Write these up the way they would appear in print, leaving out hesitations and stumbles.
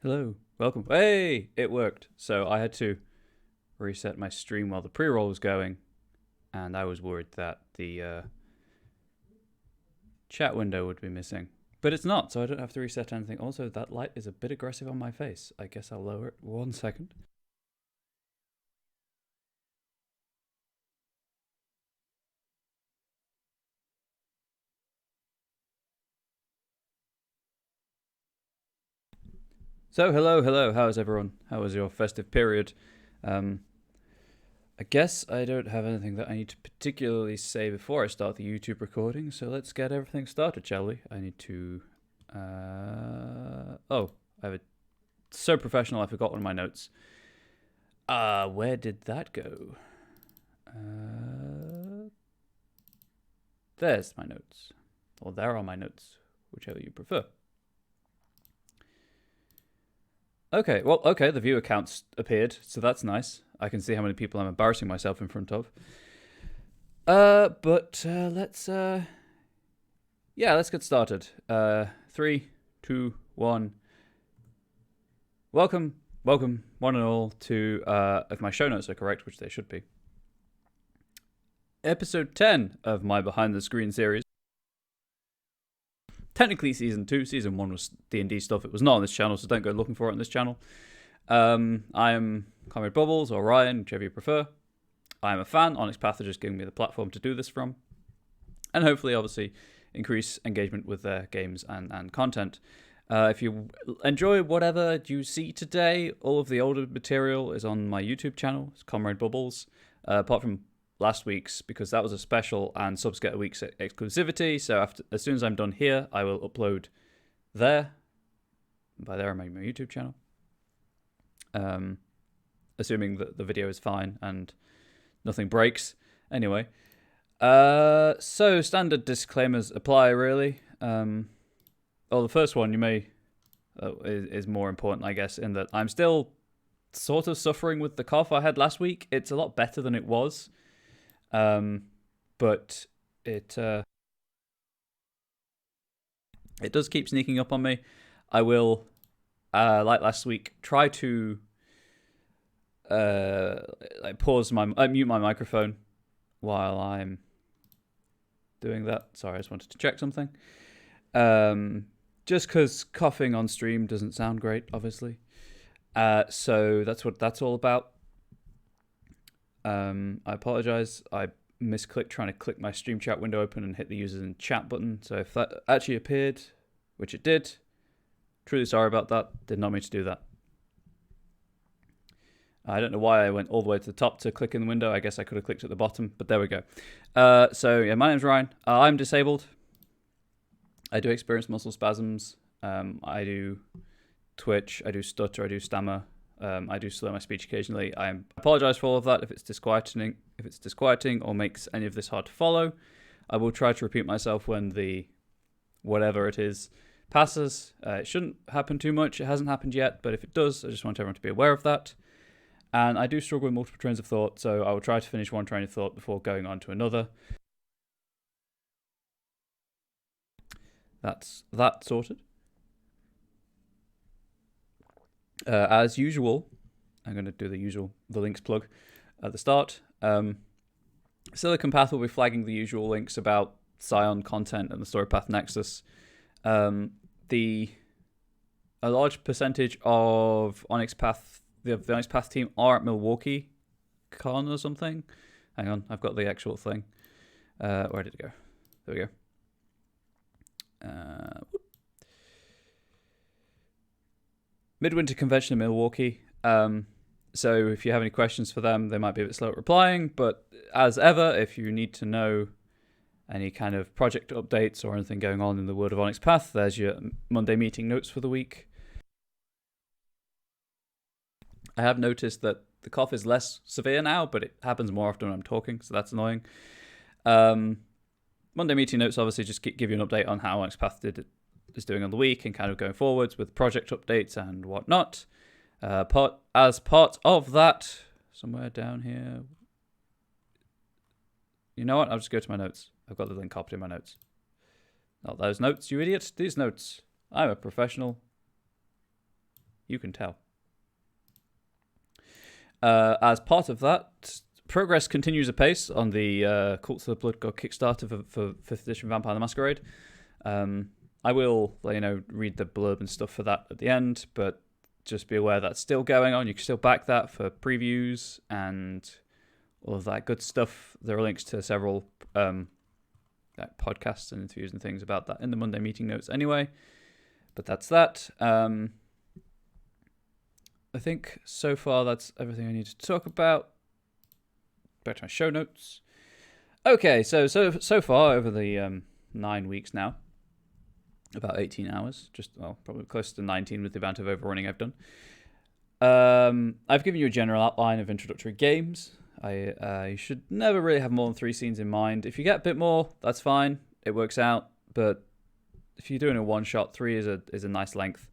Hello, welcome. Hey, it worked. So I had to reset my stream while the pre-roll was going, and I was worried that the chat window would be missing. But it's not, so I don't have to reset anything. Also, that light is a bit aggressive on my face. I guess I'll lower it 1 second. So, hello. How is everyone? How was your festive period? I guess I don't have anything that I need to particularly say before I start the YouTube recording, so let's get everything started, shall we? I need to... I have a... So professional, I forgot one of my notes. Where did that go? There's my notes. Or there are my notes, whichever you prefer. Okay, the viewer counts appeared, so that's nice. I can see how many people I'm embarrassing myself in front of. Let's get started. 3, 2, 1. Welcome, one and all, to, if my show notes are correct, which they should be, episode 10 of my Behind the Screen series. Technically season 2. Season 1 was D&D stuff. It was not on this channel, so don't go looking for it on this channel. I am Comrade Bubbles, or Ryan, whichever you prefer. I am a fan. Onyx Path are just giving me the platform to do this from. And hopefully, obviously, increase engagement with their games and content. If you enjoy whatever you see today, all of the older material is on my YouTube channel. It's Comrade Bubbles. Apart from last week's, because that was a special and subs get a week's exclusivity. So as soon as I'm done here, I will upload there. By there, I mean my YouTube channel. Assuming that the video is fine and nothing breaks. Anyway, so standard disclaimers apply, really. The first one you may is more important, I guess, in that I'm still sort of suffering with the cough I had last week. It's a lot better than it was. But it does keep sneaking up on me. I will, like last week, try to mute my microphone while I'm doing that. Sorry, I just wanted to check something. Just because coughing on stream doesn't sound great, obviously. So that's what that's all about. I apologize. I misclicked trying to click my stream chat window open and hit the users in chat button. So if that actually appeared, which it did, truly sorry about that. Did not mean to do that. I don't know why I went all the way to the top to click in the window. I guess I could have clicked at the bottom, but there we go. My name's Ryan. I'm disabled. I do experience muscle spasms. I do twitch. I do stutter. I do stammer. I do slur my speech occasionally. I apologize for all of that if it's disquieting or makes any of this hard to follow. I will try to repeat myself when the whatever it is passes. It shouldn't happen too much. It hasn't happened yet, but if it does, I just want everyone to be aware of that. And I do struggle with multiple trains of thought, so I will try to finish one train of thought before going on to another. That's that sorted. As usual, I'm going to do the links plug at the start. Silicon Path will be flagging the usual links about Scion content and the Story Path Nexus. A large percentage of Onyx Path, the Onyx Path team, are at Milwaukee Con or something. Hang on, I've got the actual thing. Where did it go? There we go. Midwinter Convention in Milwaukee. So if you have any questions for them, they might be a bit slow at replying. But as ever, if you need to know any kind of project updates or anything going on in the world of Onyx Path, there's your Monday meeting notes for the week. I have noticed that the cough is less severe now, but it happens more often when I'm talking, so that's annoying. Monday meeting notes obviously just give you an update on how Onyx Path is doing on the week and kind of going forwards with project updates and whatnot. As part of that, somewhere down here, you know what? I'll just go to my notes. I've got the link copied in my notes. Not those notes, you idiot. These notes. I'm a professional. You can tell. As part of that, progress continues apace on the Cults of the Blood God Kickstarter for 5th edition Vampire the Masquerade. I will, read the blurb and stuff for that at the end, but just be aware that's still going on. You can still back that for previews and all of that good stuff. There are links to several podcasts and interviews and things about that in the Monday meeting notes anyway. But that's that. I think so far that's everything I need to talk about. Back to my show notes. Okay, so far over the 9 weeks now, about 18 hours, probably close to 19 with the amount of overrunning I've done. I've given you a general outline of introductory games. You should never really have more than 3 scenes in mind. If you get a bit more, that's fine. It works out. But if you're doing a one-shot, 3 is a nice length.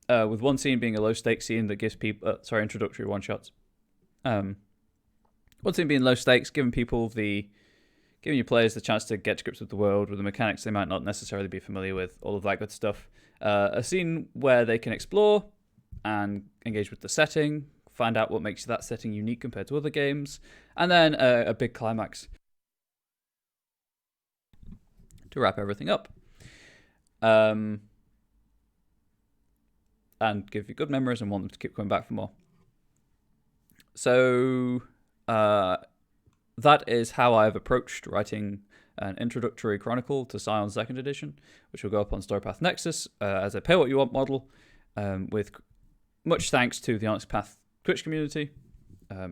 With one scene being a low-stakes scene that gives people... introductory one-shots. One scene being low stakes, giving your players the chance to get to grips with the world, with the mechanics they might not necessarily be familiar with, all of that good stuff. A scene where they can explore and engage with the setting, find out what makes that setting unique compared to other games, and then a big climax to wrap everything up. And give you good memories and want them to keep coming back for more. So... that is how I've approached writing an introductory chronicle to Scion 2nd edition, which will go up on StoryPath Nexus as a pay-what-you-want model, with much thanks to the Onyx Path Twitch community,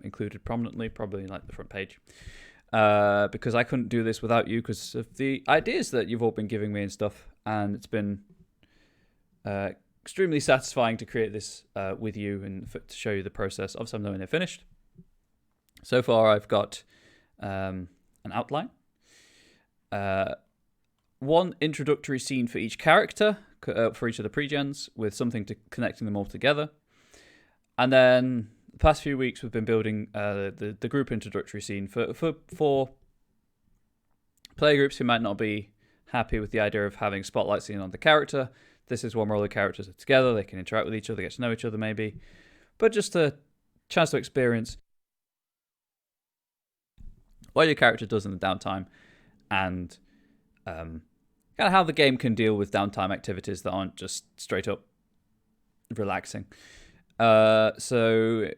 included prominently, probably like the front page, because I couldn't do this without you because of the ideas that you've all been giving me and stuff, and it's been extremely satisfying to create this with you and to show you the process. Obviously, I'm knowing they're finished. So far, I've got an outline, one introductory scene for each character, for each of the pre-gens, with something to connecting them all together. And then the past few weeks, we've been building the group introductory scene for player groups who might not be happy with the idea of having spotlight scene on the character. This is one where all the characters are together, they can interact with each other, get to know each other maybe, but just a chance to experience what your character does in the downtime, and kind of how the game can deal with downtime activities that aren't just straight up relaxing. So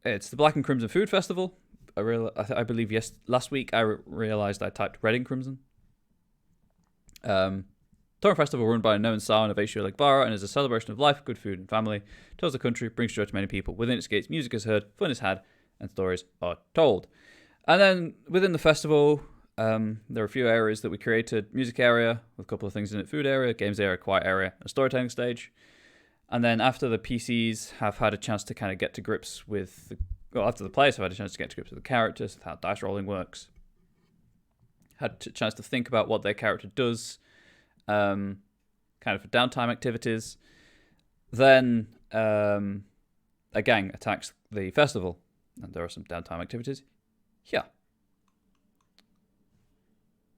it's the Black and Crimson Food Festival. I believe last week I realized I typed Red and Crimson. Touring Festival run by a known Scion of Asia Legbara and is a celebration of life, good food, and family. Tells the country, brings joy to many people. Within its gates, music is heard, fun is had, and stories are told. And then within the festival, there are a few areas that we created. Music area, with a couple of things in it. Food area, games area, quiet area, a storytelling stage. And then after the PCs have had a chance to kind of get to grips with... after the players have had a chance to get to grips with the characters, with how dice rolling works. Had a chance to think about what their character does, kind of for downtime activities. Then a gang attacks the festival. And there are some downtime activities. Yeah.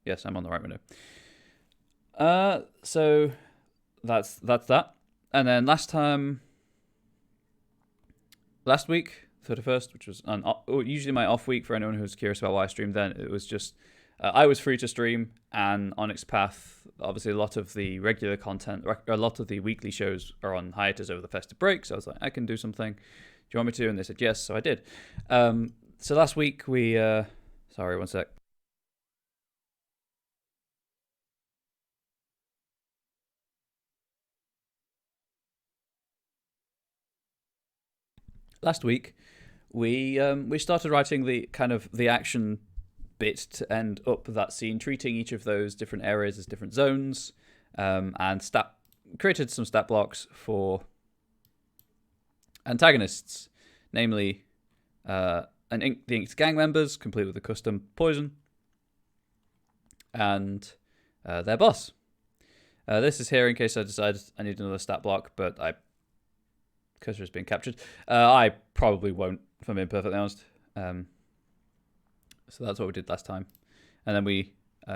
Yes, I'm on the right window. So that's that. And then last week, 31st, which was usually my off week for anyone who's curious about why I streamed then, it was just I was free to stream, and Onyx Path, obviously a lot of the regular content, a lot of the weekly shows are on hiatus over the festive break, so I was like, I can do something. Do you want me to? And they said yes, so I did. So last week we... sorry, one sec. Last week we started writing the kind of the action bit to end up that scene, treating each of those different areas as different zones, and created some stat blocks for antagonists, namely the Inked gang members, complete with a custom poison, and their boss. This is here in case I decide I need another stat block, but cursor has been captured. I probably won't, if I'm being perfectly honest. So that's what we did last time. And then we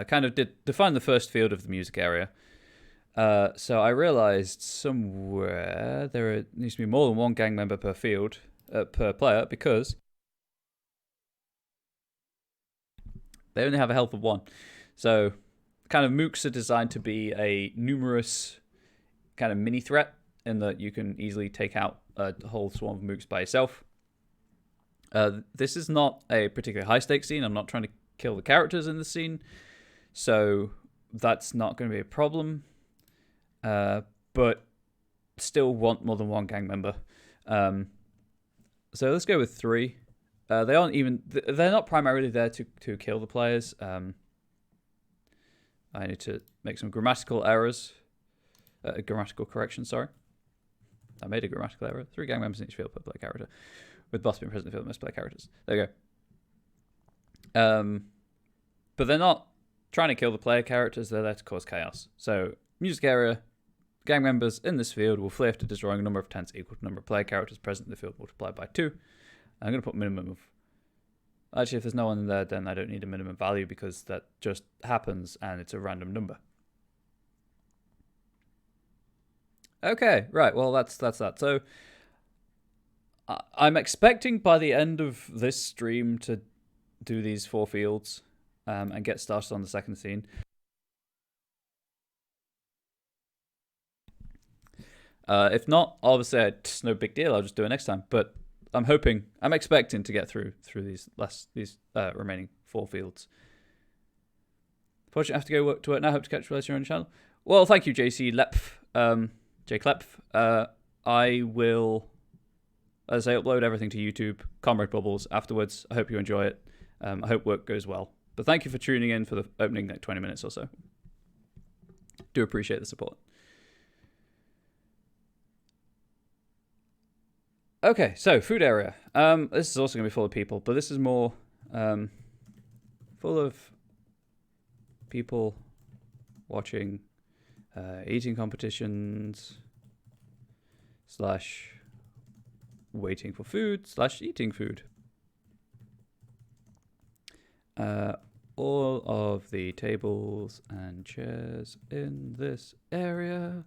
kind of define the first field of the music area. So I realized somewhere needs to be more than one gang member per field, per player, because they only have a health of 1. So kind of mooks are designed to be a numerous kind of mini threat in that you can easily take out a whole swarm of mooks by yourself. This is not a particularly high stakes scene. I'm not trying to kill the characters in the scene, so that's not going to be a problem. But still want more than one gang member. So let's go with 3. They're not primarily there to kill the players. I need to make some grammatical errors. Grammatical correction, sorry. I made a grammatical error. 3 gang members in each field per player character, with boss being present in the field most player characters. There you go. But they're not trying to kill the player characters, they're there to cause chaos. So, music area, gang members in this field will flee after destroying a number of tents equal to the number of player characters present in the field multiplied by 2. I'm going to put minimum of... Actually, if there's no one in there, then I don't need a minimum value because that just happens and it's a random number. Okay, right, well, that's that. So, I'm expecting by the end of this stream to do these 4 fields and get started on the second scene. If not, obviously, it's no big deal. I'll just do it next time. But I'm expecting to get through these remaining 4 fields. Unfortunately, I have to go to work now. Hope to catch you later on the channel. Well, thank you, JC Lepf, J Klepf. I will, as I upload everything to YouTube, Comrade Bubbles afterwards. I hope you enjoy it. I hope work goes well. But thank you for tuning in for the opening 20 minutes or so. Do appreciate the support. Okay, so food area. This is also going to be full of people, but this is more full of people watching eating competitions / waiting for food / eating food. All of the tables and chairs in this area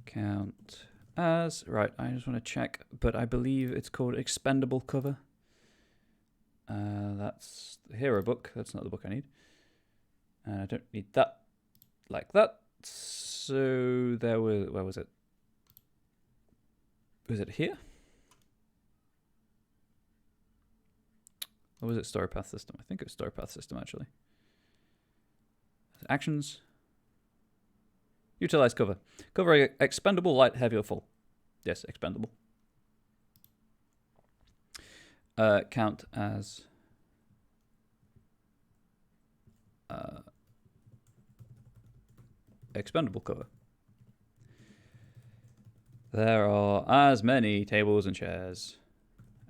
count as... Right, I just want to check, but I believe it's called expendable cover. That's the hero book. That's not the book I need. And I don't need that like that. So where was it? Was it here? Or was it story path system? I think it was story path system, actually. Actions. Utilize cover. Cover expendable, light, heavy, or full. Yes, expendable. Count as expendable cover. There are as many tables and chairs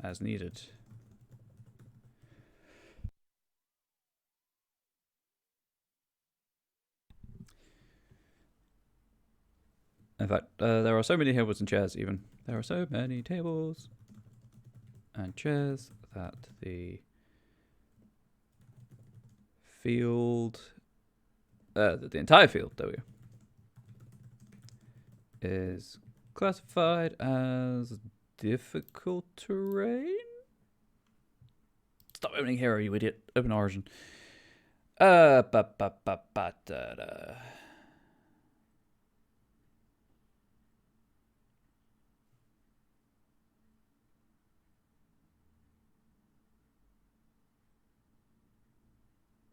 as needed. In fact, there are so many tables and chairs even. There are so many tables and chairs that the field, the entire field, there we go, is classified as difficult terrain. Stop opening hero, you idiot. Open origin.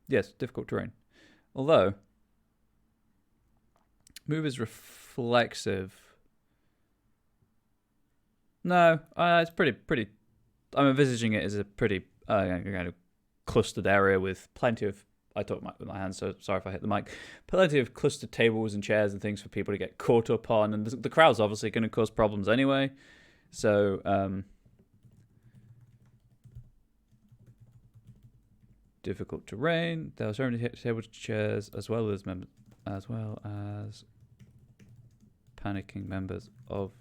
Yes, difficult terrain. Although, move is reflexive. No, it's pretty. I'm envisaging it as a pretty kind of clustered area with plenty of. I talk with my hands, so sorry if I hit the mic. Plenty of clustered tables and chairs and things for people to get caught up on, and the crowd's obviously going to cause problems anyway. So, difficult terrain. There are so many tables and chairs, as well as panicking members of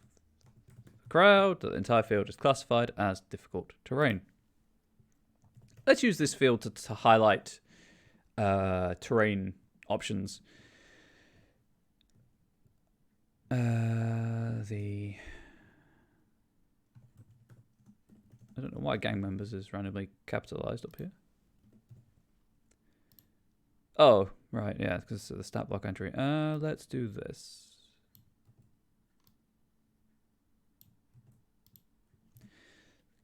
the crowd. The entire field is classified as difficult terrain. Let's use this field to highlight terrain options. I don't know why gang members is randomly capitalized up here. Oh, right, yeah, because of the stat block entry. Let's do this.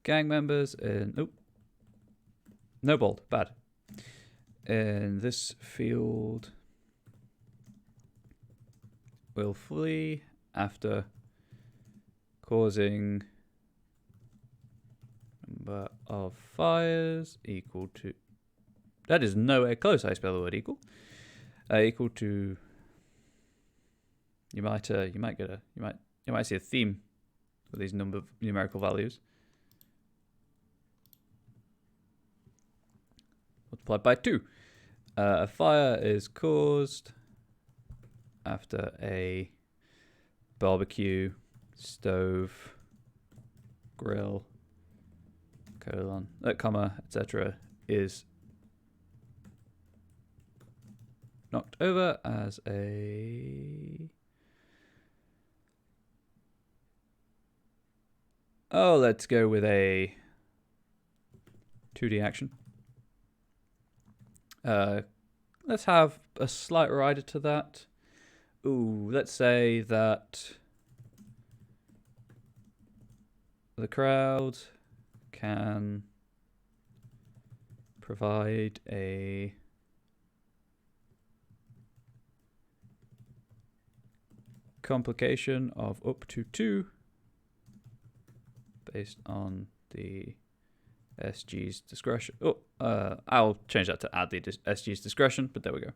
Gang members in... Oop. No bold. Bad. In this field will flee after causing number of fires equal to... That is nowhere close. I spell the word equal. Equal to... You might see a theme with these numerical values. Multiplied by 2. A fire is caused after a barbecue, stove, grill, colon, comma, etc. is knocked over as a... Oh, let's go with a 2D action. Let's have a slight rider to that. Ooh, let's say that the crowd can provide a complication of up to 2 based on the SG's discretion. Oh, I'll change that to add the SG's discretion, but there we go.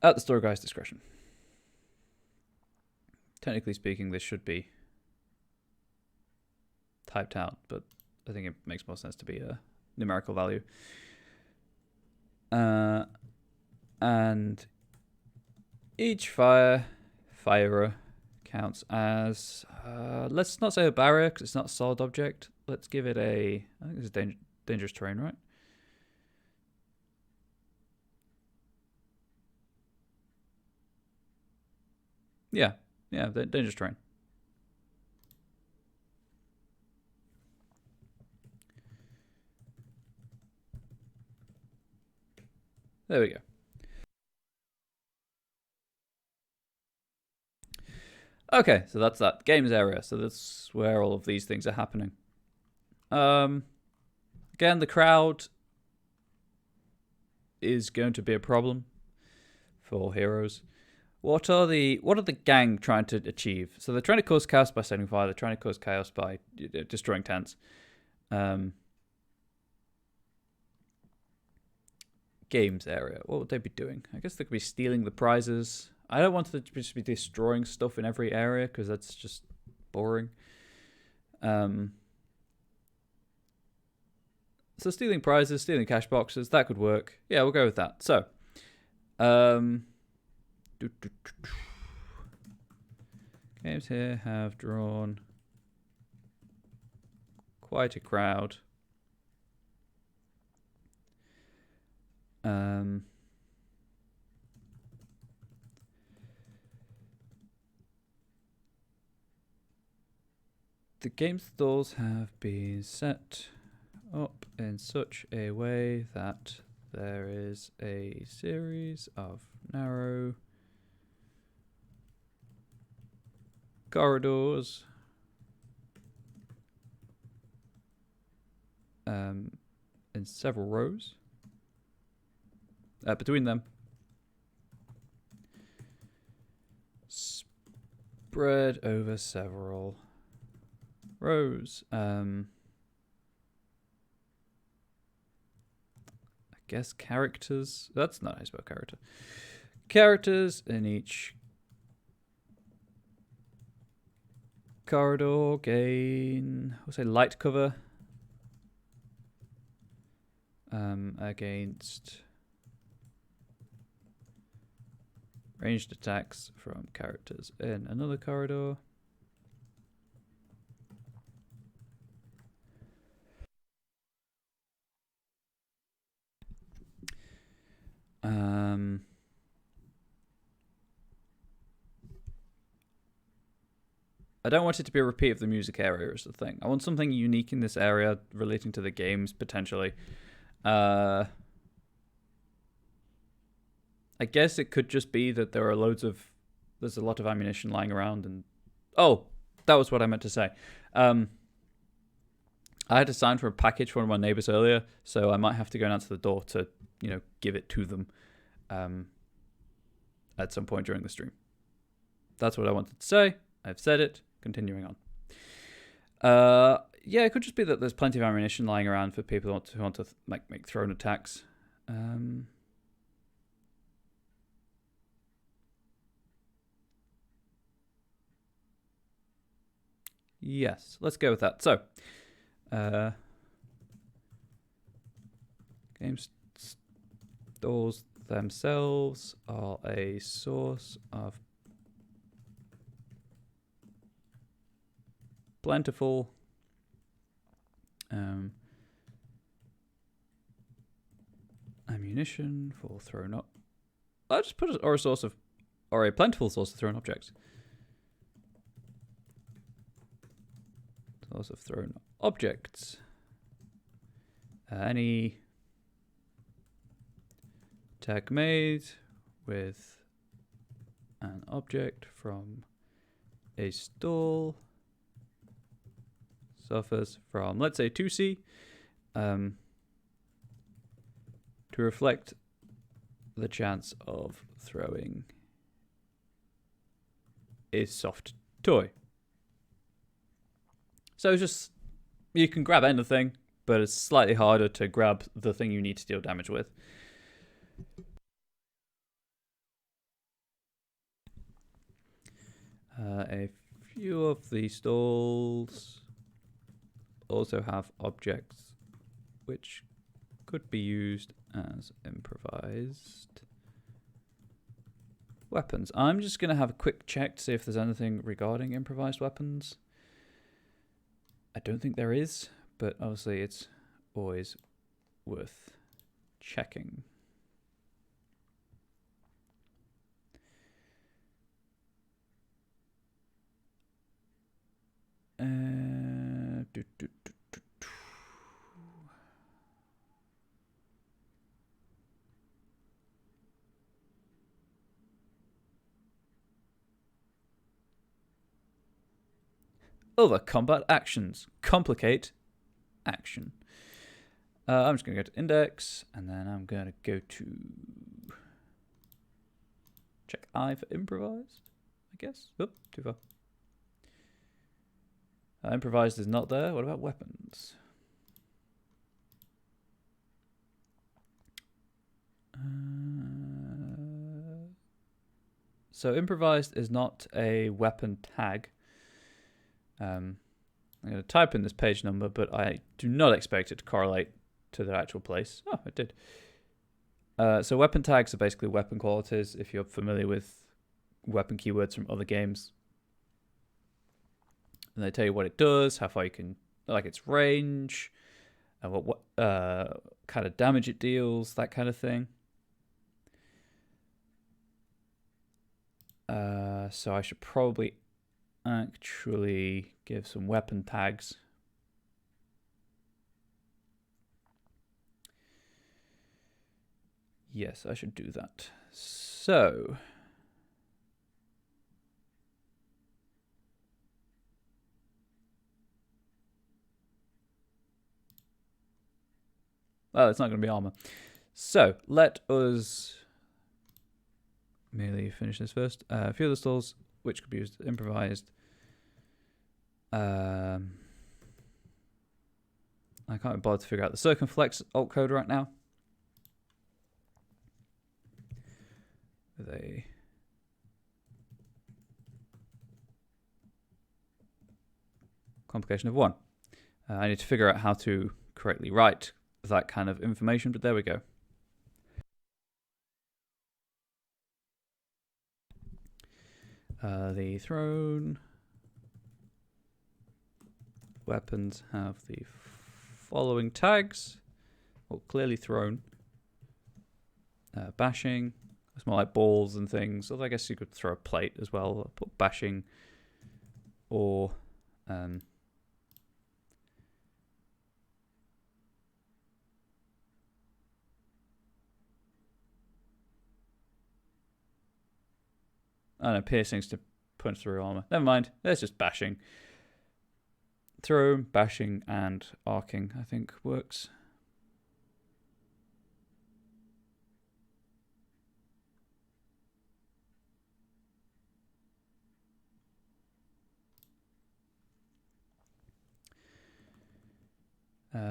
At the store guy's discretion. Technically speaking, this should be typed out, but I think it makes more sense to be a numerical value. And each firer counts as, let's not say a barrier because it's not a solid object. Let's give it a, I think this is dangerous terrain, right? Yeah, dangerous terrain. There we go. Okay, so that's that. Games area. So that's where all of these things are happening. Again, the crowd is going to be a problem for heroes. What are the gang trying to achieve? So they're trying to cause chaos by setting fire. They're trying to cause chaos by destroying tents. Games area. What would they be doing? I guess they could be stealing the prizes. I don't want to just be destroying stuff in every area because that's just boring. So stealing prizes, stealing cash boxes, that could work. Yeah, we'll go with that. So, games here have drawn quite a crowd. The game stalls have been set up in such a way that there is a series of narrow corridors in several rows between them, spread over several rows. I guess characters. That's not how I spell character. Characters in each corridor gain, we'll say light cover against ranged attacks from characters in another corridor. I don't want it to be a repeat of the music area is the thing. I want something unique in this area relating to the games, potentially. I guess it could just be that there's a lot of ammunition lying around and... Oh, that was what I meant to say. I had to sign for a package for one of my neighbors earlier, so I might have to go down to the door to, give it to them at some point during the stream. That's what I wanted to say. I've said it. Continuing on. Yeah, it could just be that there's plenty of ammunition lying around for people who want to make thrown attacks. Yes, let's go with that. So, game stores themselves are a source of plentiful ammunition for thrown up. I'll just put or a plentiful source of thrown objects. Source of thrown objects. Any tag made with an object from a stall suffers from, let's say, 2C to reflect the chance of throwing a soft toy. So it's just, you can grab anything, but it's slightly harder to grab the thing you need to deal damage with. A few of the stalls also have objects which could be used as improvised weapons. I'm just going to have a quick check to see if there's anything regarding improvised weapons. I don't think there is, but obviously it's always worth checking. Other combat actions. Complicate action. I'm just going to go to index, and then I'm going to go to check I for improvised, I guess. Oh, too far. Improvised is not there. What about weapons? So improvised is not a weapon tag. I'm going to type in this page number, but I do not expect it to correlate to the actual place. Oh, it did. So weapon tags are basically weapon qualities. If you're familiar with weapon keywords from other games, and they tell you what it does, how far you can, like its range, and what kind of damage it deals, that kind of thing. So I should probably actually give some weapon tags. Yes, I should do that. So oh, it's not going to be armor. So let us merely finish this first. A few of the stalls which could be used improvised. I can't be bothered to figure out the circumflex alt code right now. With a complication of 1. I need to figure out how to correctly write that kind of information, but there we go. The thrown weapons have the following tags. Well, clearly thrown. Bashing. It's more like balls and things. Although I guess you could throw a plate as well. Put bashing or I don't know, piercings to punch through armor. Never mind. There's just bashing. Throw, bashing, and arcing, I think, works.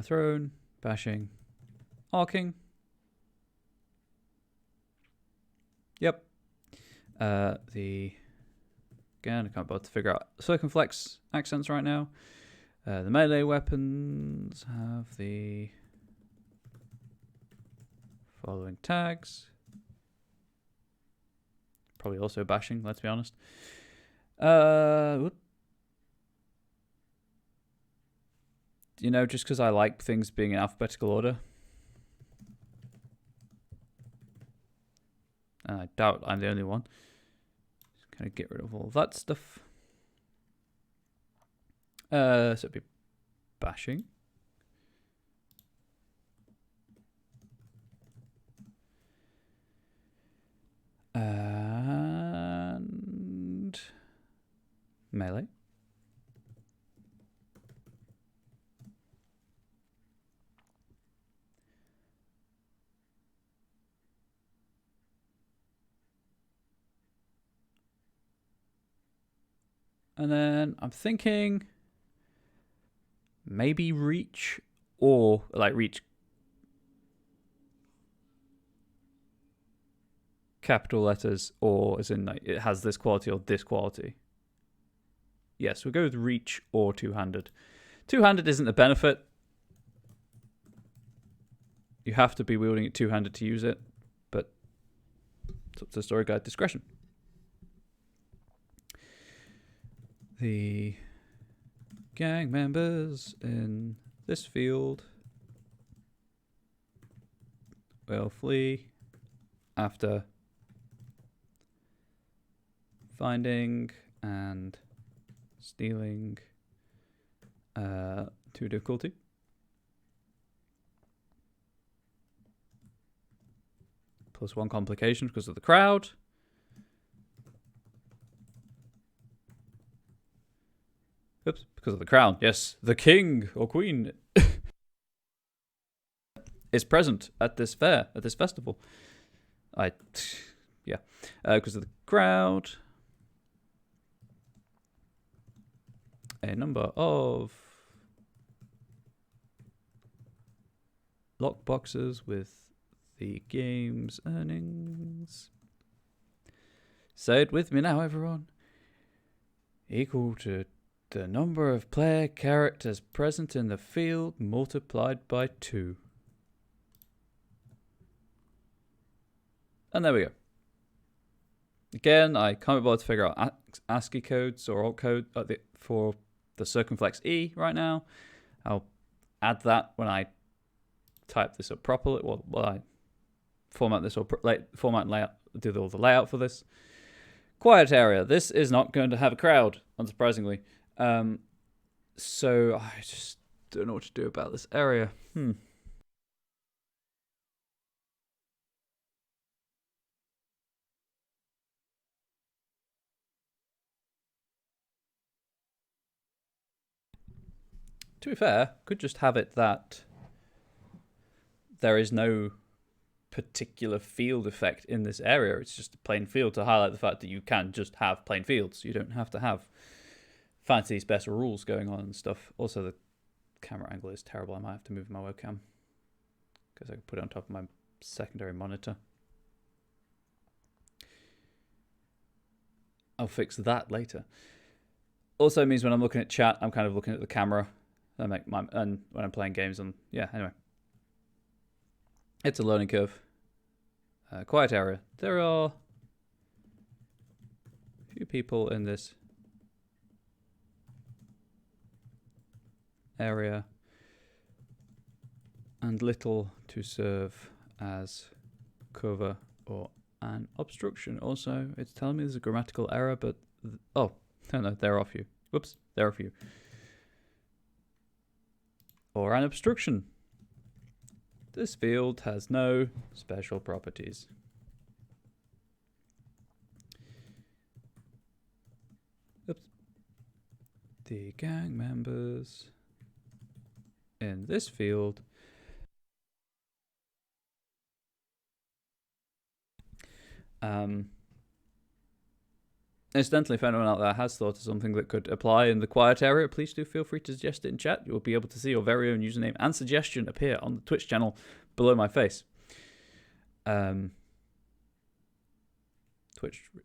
Thrown, bashing, arcing. Yep. Again, I can't bother to figure out circumflex accents right now. The melee weapons have the following tags. Probably also bashing, let's be honest. You know, just because I like things being in alphabetical order. And I doubt I'm the only one. Just kind of get rid of all of that stuff. So it'd be bashing. And melee. And then I'm thinking maybe reach, or like reach capital letters, or as in like it has this quality or this quality. Yes, we'll go with reach or two-handed. Two-handed isn't a benefit. You have to be wielding it two-handed to use it, but it's up to story guide discretion. The gang members in this field will flee after finding and stealing 2 difficulty. +1 complication because of the crowd. Oops, because of the crown. Yes, the king or queen is present at this fair, at this festival. Yeah, because of the crowd. A number of lock boxes with the game's earnings. Say it with me now, everyone. Equal to the number of player characters present in the field multiplied by 2. And there we go. Again, I can't be bothered to figure out ASCII codes or alt code for the circumflex E right now. I'll add that when I type this up properly. Well, I format this or format and layout, do all the layout for this. Quiet area. This is not going to have a crowd, unsurprisingly. So I just don't know what to do about this area. To be fair, could just have it that there is no particular field effect in this area. It's just a plain field to highlight the fact that you can just have plain fields. You don't have to have fancy special rules going on and stuff. Also, the camera angle is terrible. I might have to move my webcam because I can put it on top of my secondary monitor. I'll fix that later. Also means when I'm looking at chat, I'm kind of looking at the camera. And when I'm playing games, yeah. Anyway, it's a learning curve. Quiet area. There are a few people in this area, and little to serve as cover or an obstruction. Also, it's telling me there's a grammatical error, but oh no, they're off you. Whoops, there are a few. Or an obstruction. This field has no special properties. Oops. The gang members in this field incidentally, if anyone out there has thought of something that could apply in the quiet area, please do feel free to suggest it in chat. You'll be able to see your very own username and suggestion appear on the Twitch channel below my face. Twitch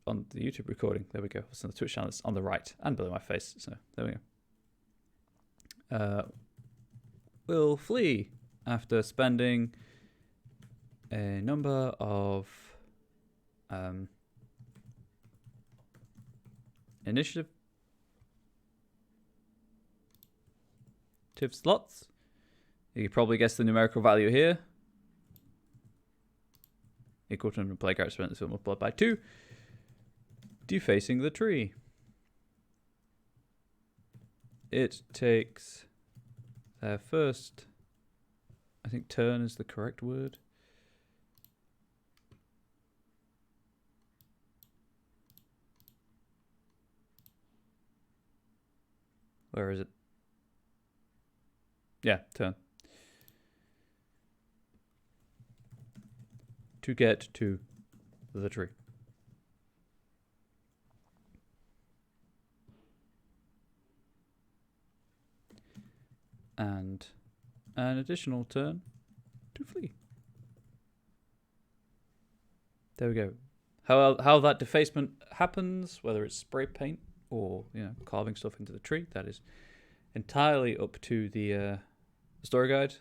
on the YouTube recording. There we go. So the Twitch channel is on the right and below my face. So there we go. Will flee after spending a number of initiative slots. You can probably guess the numerical value here. Equal to play character spent this film multiplied by 2. Defacing the tree. It takes their first, I think turn is the correct word. Where is it? Yeah, turn. To get to the tree. And an additional turn to flee. There we go. How that defacement happens, whether it's spray paint or carving stuff into the tree, that is entirely up to the story guide.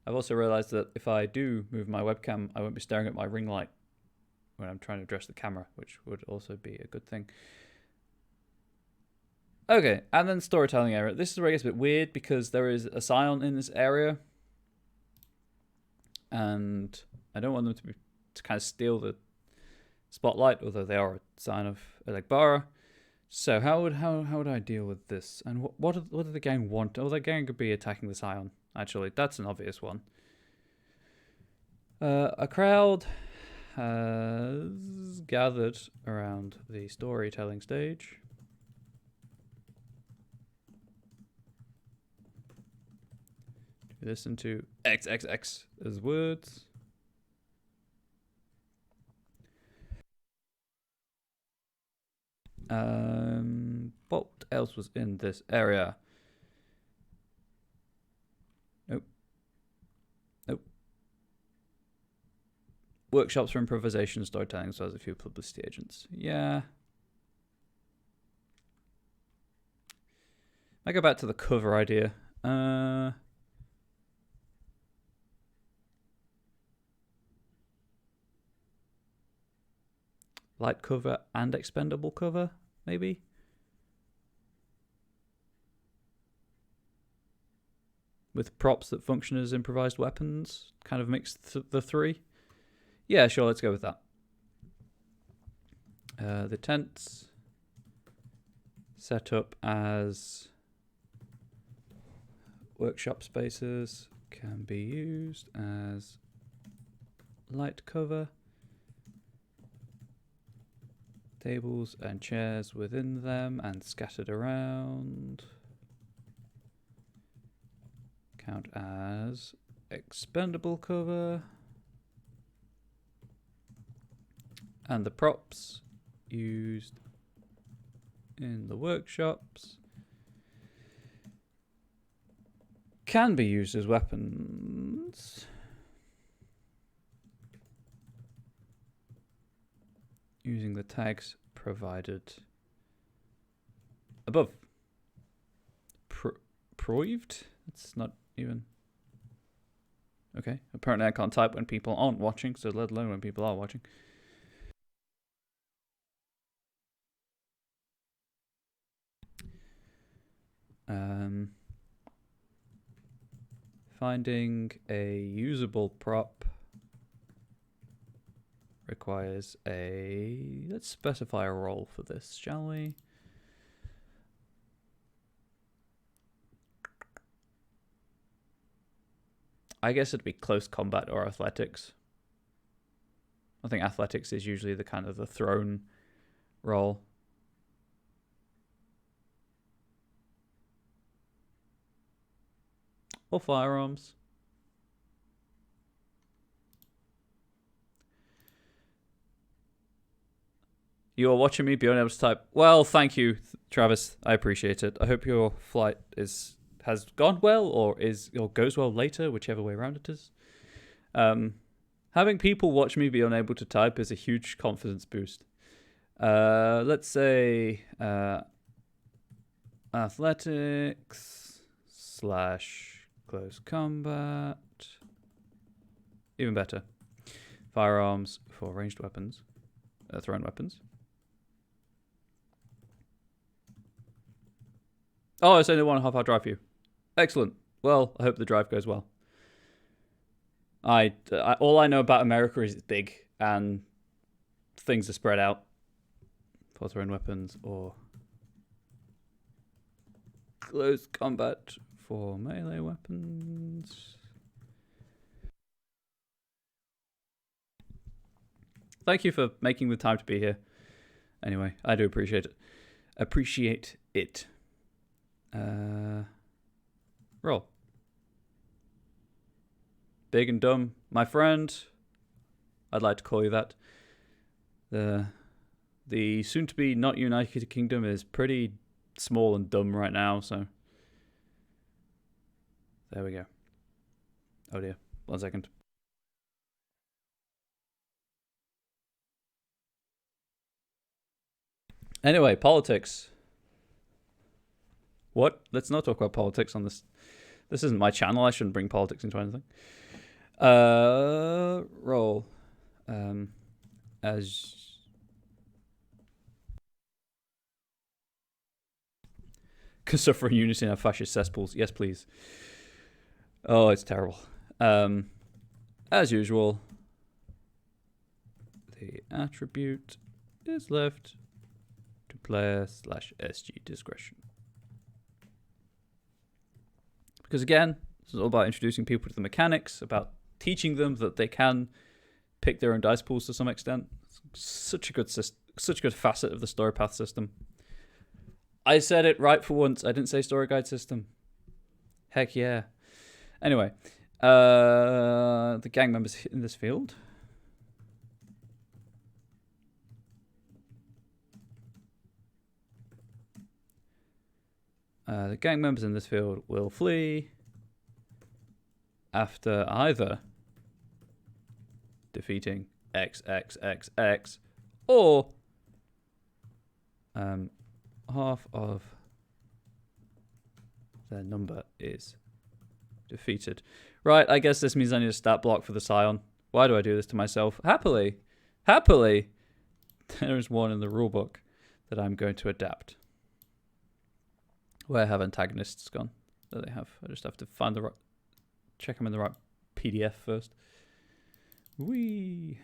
I've also realized that if I do move my webcam, I won't be staring at my ring light when I'm trying to address the camera, which would also be a good thing. Okay, and then storytelling area. This is where it gets a bit weird because there is a Scion in this area, and I don't want them to kind of steal the spotlight, although they are a sign of Elegbara. So how would I deal with this? And what do the gang want? Oh, the gang could be attacking the Scion. Actually, that's an obvious one. A crowd has gathered around the storytelling stage. Listen to XXX as words. What else was in this area? Nope. Workshops for improvisation, storytelling, as well as a few publicity agents. Yeah. I go back to the cover idea. Light cover and expendable cover, maybe? With props that function as improvised weapons, kind of mix the three. Yeah, sure, let's go with that. The tents set up as workshop spaces can be used as light cover. Tables and chairs within them and scattered around count as expendable cover. And the props used in the workshops can be used as weapons. Using the tags provided above. Proved? It's not even... Okay, apparently I can't type when people aren't watching, so let alone when people are watching. Finding a usable prop requires a... Let's specify a role for this, shall we? I guess it'd be close combat or athletics. I think athletics is usually the kind of the thrown role. Or firearms. You are watching me, be unable to type. Well, thank you, Travis. I appreciate it. I hope your flight has gone well, or goes well later, whichever way around it is. Having people watch me be unable to type is a huge confidence boost. Let's say athletics / close combat. Even better. Firearms for ranged weapons. Thrown weapons. Oh, it's only 1.5 hour drive for you. Excellent. Well, I hope the drive goes well. All I know about America is it's big and things are spread out for thrown weapons or close combat for melee weapons. Thank you for making the time to be here. Anyway, I do appreciate it. Roll. Big and dumb. My friend, I'd like to call you that. The soon-to-be not United Kingdom is pretty small and dumb right now, so... There we go. Oh dear. 1 second. Anyway, politics. What? Let's not talk about politics on this. This isn't my channel. I shouldn't bring politics into anything. Roll. As... Suffering unity in our fascist cesspools. Yes, please. Oh, it's terrible. As usual, the attribute is left to player / SG discretion. Because again, this is all about introducing people to the mechanics, about teaching them that they can pick their own dice pools to some extent. It's such a good facet of the story path system. I said it right for once. I didn't say story guide system. Heck yeah. Anyway, the gang members in this field. The gang members in this field will flee after either defeating XXXX or half of their number is defeated. Right, I guess this means I need a stat block for the Scion. Why do I do this to myself? Happily, there is one in the rulebook that I'm going to adapt. Where have antagonists gone? There they have. I just have to find the right... Check them in the right PDF first. Wee.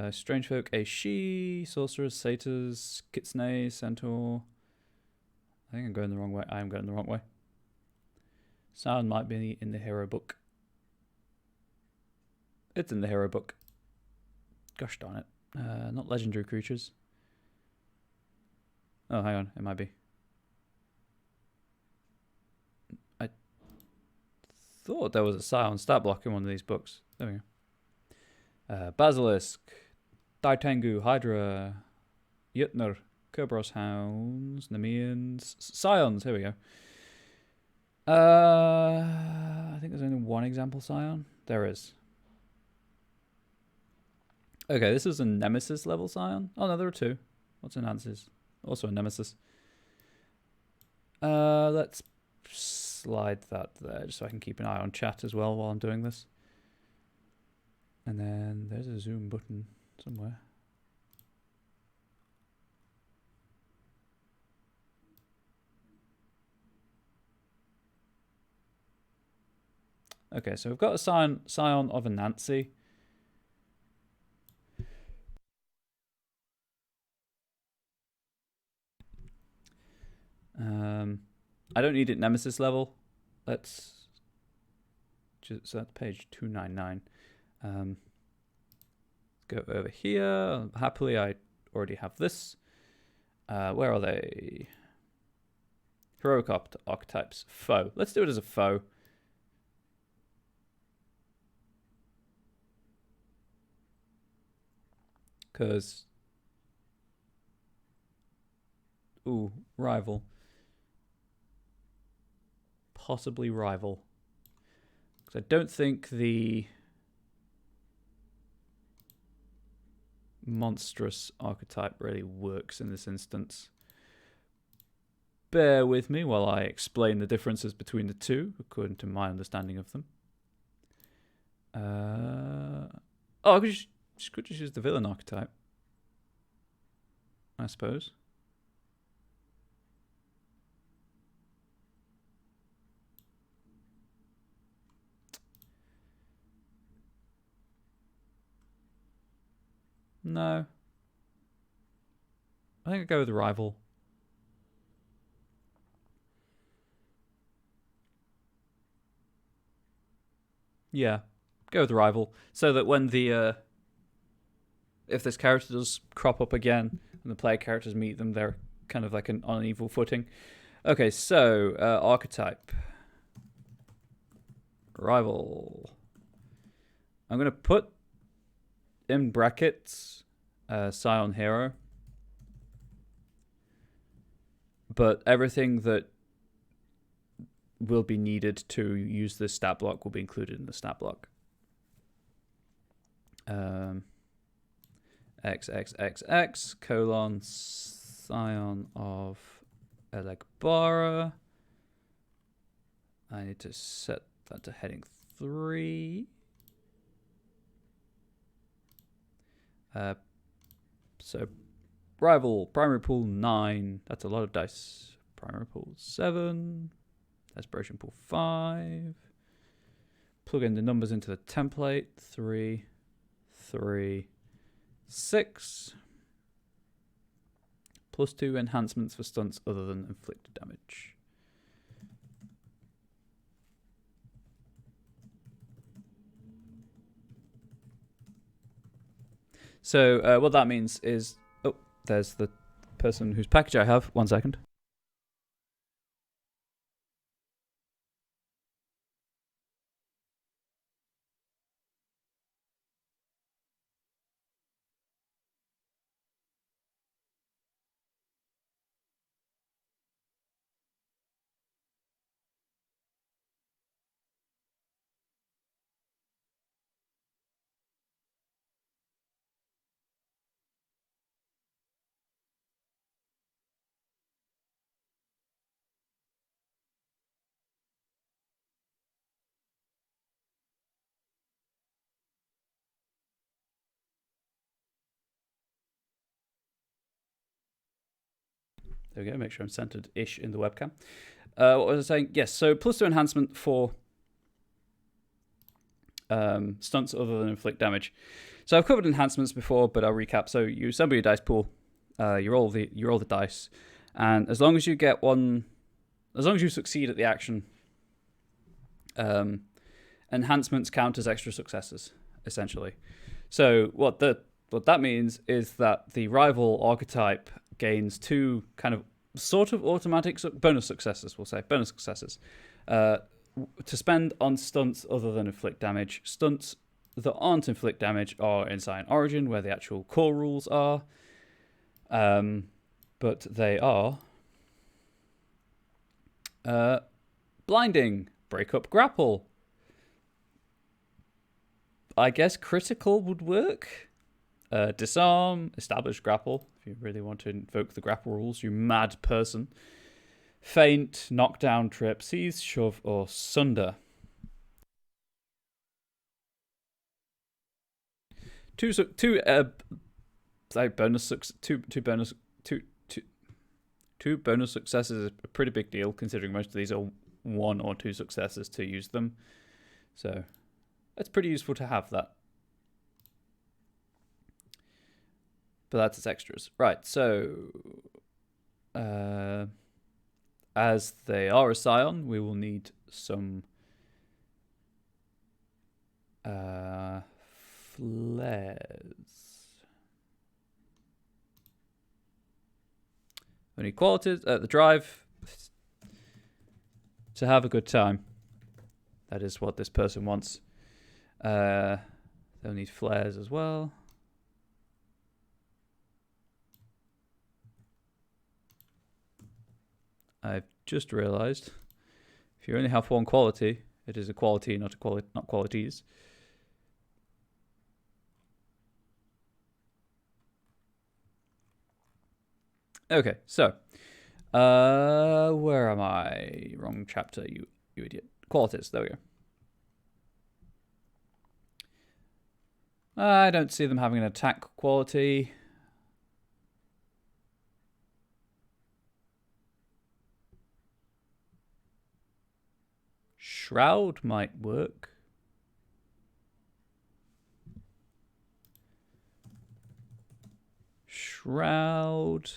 Strange folk, a she. Sorcerers, satyrs, kitsune, centaur. I think I'm going the wrong way. I am going the wrong way. Sound might be in the hero book. It's in the hero book. Gosh darn it. Not legendary creatures. Oh, hang on. It might be. I thought there was a Scion stat block in one of these books. There we go. Basilisk, Daitengu, Hydra, Yutner, Kerberos Hounds, Nemeans, Scions. Here we go. I think there's only one example Scion. There is. Okay, this is a Nemesis level Scion. Oh no, there are two. What's a Nemesis? Also a Nemesis. Let's slide that there just so I can keep an eye on chat as well while I'm doing this. And then there's a zoom button somewhere. Okay, so we've got a Scion of Anansi. I don't need it Nemesis level. Let's So that's page 299. Go over here. Happily, I already have this. Where are they? Heroic archetypes. Foe. Let's do it as a foe. Because... Ooh, rival. Possibly rival. Because I don't think the monstrous archetype really works in this instance. Bear with me while I explain the differences between the two, according to my understanding of them. I could just use the villain archetype, I suppose. No. I think I'd go with the rival. Yeah, go with the rival. So that when the... if this character does crop up again, and the player characters meet them, they're kind of like on an equal footing. Okay, so archetype. Rival. I'm going to put in brackets Scion hero. But everything that will be needed to use this stat block will be included in the stat block. XXXX colon Scion of Elegbara. I need to set that to heading 3. So rival, primary pool 9. That's a lot of dice. Primary pool 7. Desperation pool 5. Plug in the numbers into the template. 3, 3, 6. +2 enhancements for stunts other than inflicted damage. So what that means is... Oh, there's the person whose package I have. 1 second. There we go, make sure I'm centered-ish in the webcam. What was I saying? Yes, so +2 enhancement for stunts other than inflict damage. So I've covered enhancements before, but I'll recap. So you assemble your dice pool, you roll the dice, and as long as you get one, as long as you succeed at the action, enhancements count as extra successes, essentially. So what that means is that the rival archetype gains 2 kind of sort of automatic bonus successes, we'll say. Bonus successes. To spend on stunts other than inflict damage. Stunts that aren't inflict damage are in Scion Origin, where the actual core rules are. But they are... blinding, break up, grapple. I guess critical would work. Disarm, establish grapple, if you really want to invoke the grapple rules, you mad person. Feint, knockdown, trip, seize, shove, or sunder. Two bonus successes is a pretty big deal, considering most of these are 1 or 2 successes to use them. So it's pretty useful to have that. But that's its extras. Right, so as they are a Scion, we will need some... Flares. Only qualities at the drive to have a good time. That is what this person wants. They'll need flares as well. I've just realized if you only have one quality, it is a quality, not qualities. Okay, so where am I? Wrong chapter, you idiot. Qualities, there we go. I don't see them having an attack quality. Shroud might work. Shroud.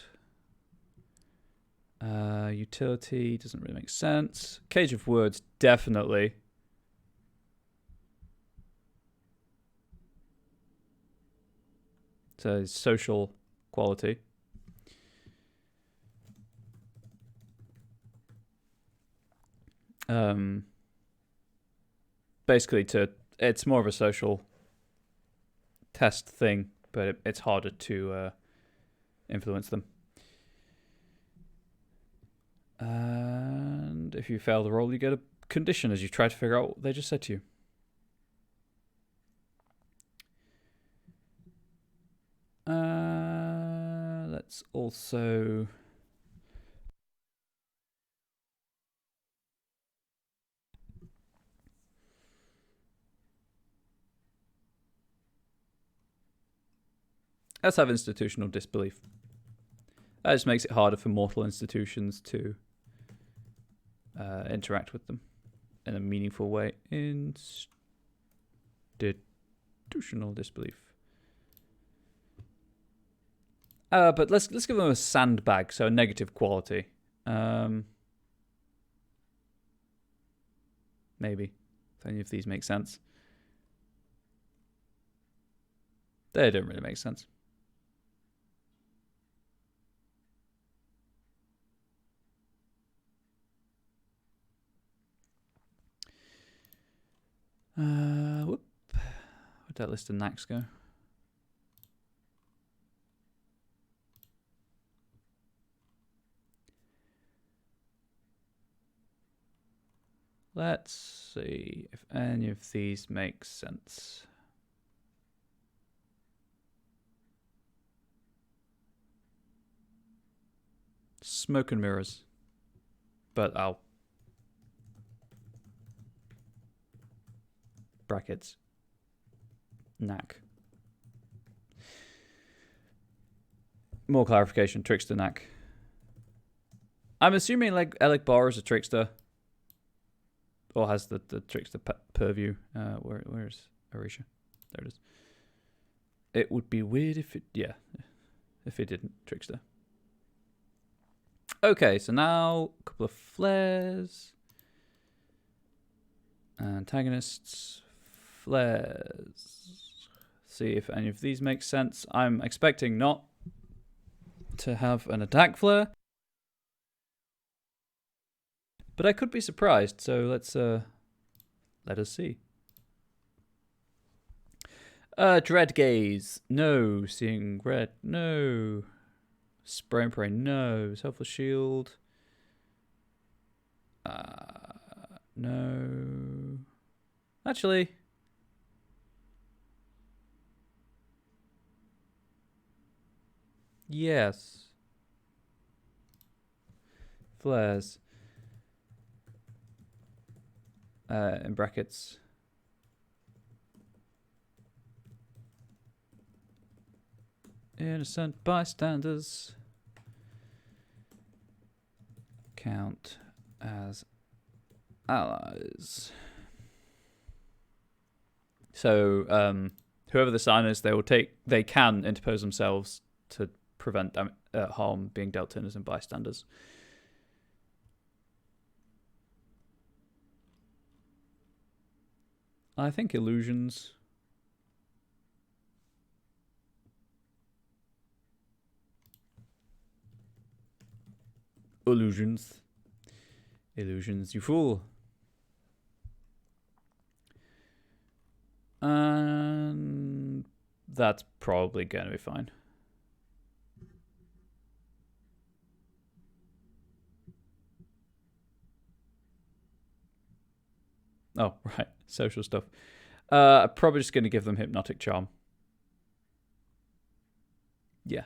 Utility doesn't really make sense. Cage of Words, definitely. So social quality. Basically, it's more of a social test thing, but it's harder to influence them. And if you fail the roll, you get a condition as you try to figure out what they just said to you. Let's also... Let's have institutional disbelief. That just makes it harder for mortal institutions to interact with them in a meaningful way. Institutional disbelief. But let's give them a sandbag, so a negative quality. Maybe, if any of these make sense. They don't really make sense. Whoop. Where'd that list of knacks go? Let's see if any of these make sense. Smoke and mirrors. But I'll... brackets. Knack. More clarification. Trickster knack. I'm assuming like Alec Barr is a trickster. Or has the trickster purview. Where's Arisha? There it is. It would be weird if it... yeah. If it didn't. Trickster. Okay, so now a couple of flares. Antagonists. Flares. See if any of these make sense. I'm expecting not to have an attack flare. But I could be surprised, so let's let us see. Dread gaze. No. Seeing red. No. Spray and pray. No. Selfless shield. No. Actually. Yes. Flares. In brackets. Innocent bystanders count as allies. So whoever the sign is, they can interpose themselves to prevent harm being dealt to innocent bystanders. I think illusions. Illusions. Illusions, you fool. And that's probably going to be fine. Oh, right. Social stuff. I'm probably just going to give them Hypnotic Charm. Yeah.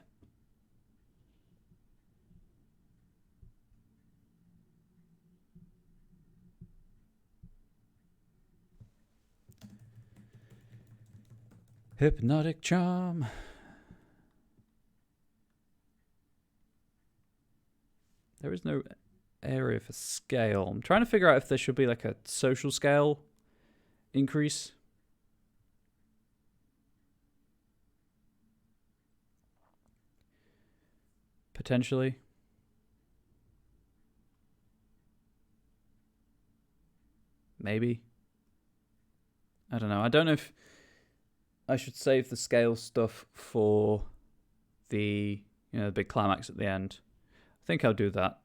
Hypnotic Charm. There is no area for scale. I'm trying to figure out if there should be like a social scale increase. Potentially. Maybe. I don't know. I don't know if I should save the scale stuff for the, the big climax at the end. I think I'll do that.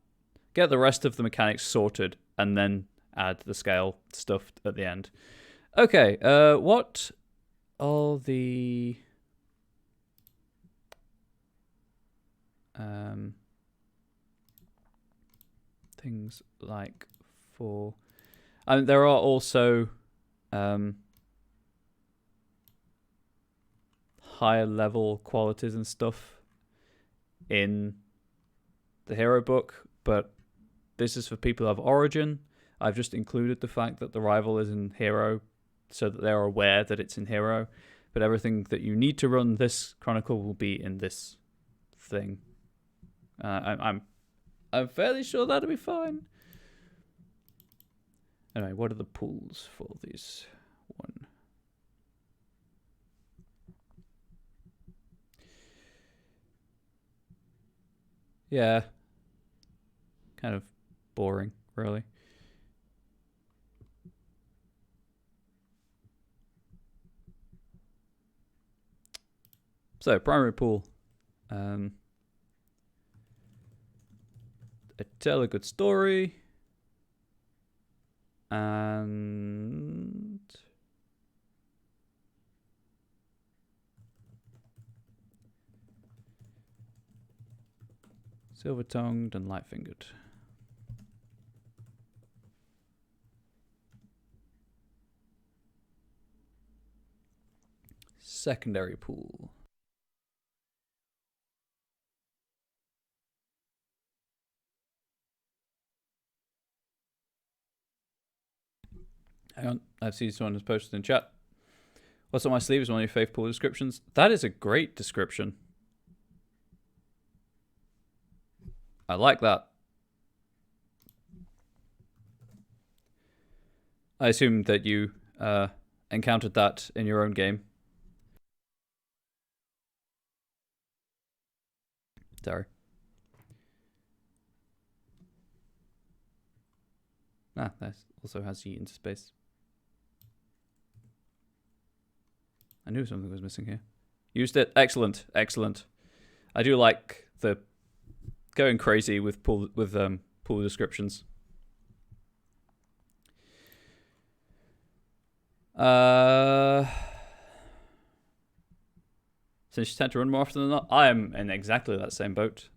Get the rest of the mechanics sorted and then add the scale stuff at the end. Okay, what are the things like for... there are also higher level qualities and stuff in the hero book, but this is for people who have origin. I've just included the fact that the rival is in hero so that they're aware that it's in hero, but everything that you need to run this chronicle will be in this thing. I'm fairly sure that'll be fine. Anyway, what are the pools for these one? Yeah. Kind of boring, really. So, primary pool. Tell a good story. And silver-tongued and light-fingered. Secondary pool. Hang on, I've seen someone has posted in chat. What's on my sleeve is one of your faith pool descriptions. That is a great description. I like that. I assume that you encountered that in your own game. Sorry. Ah, that also has yeet into space. I knew something was missing here. Used it. Excellent. Excellent. I do like the going crazy with pool descriptions. Since you tend to run more often than not, I am in exactly that same boat.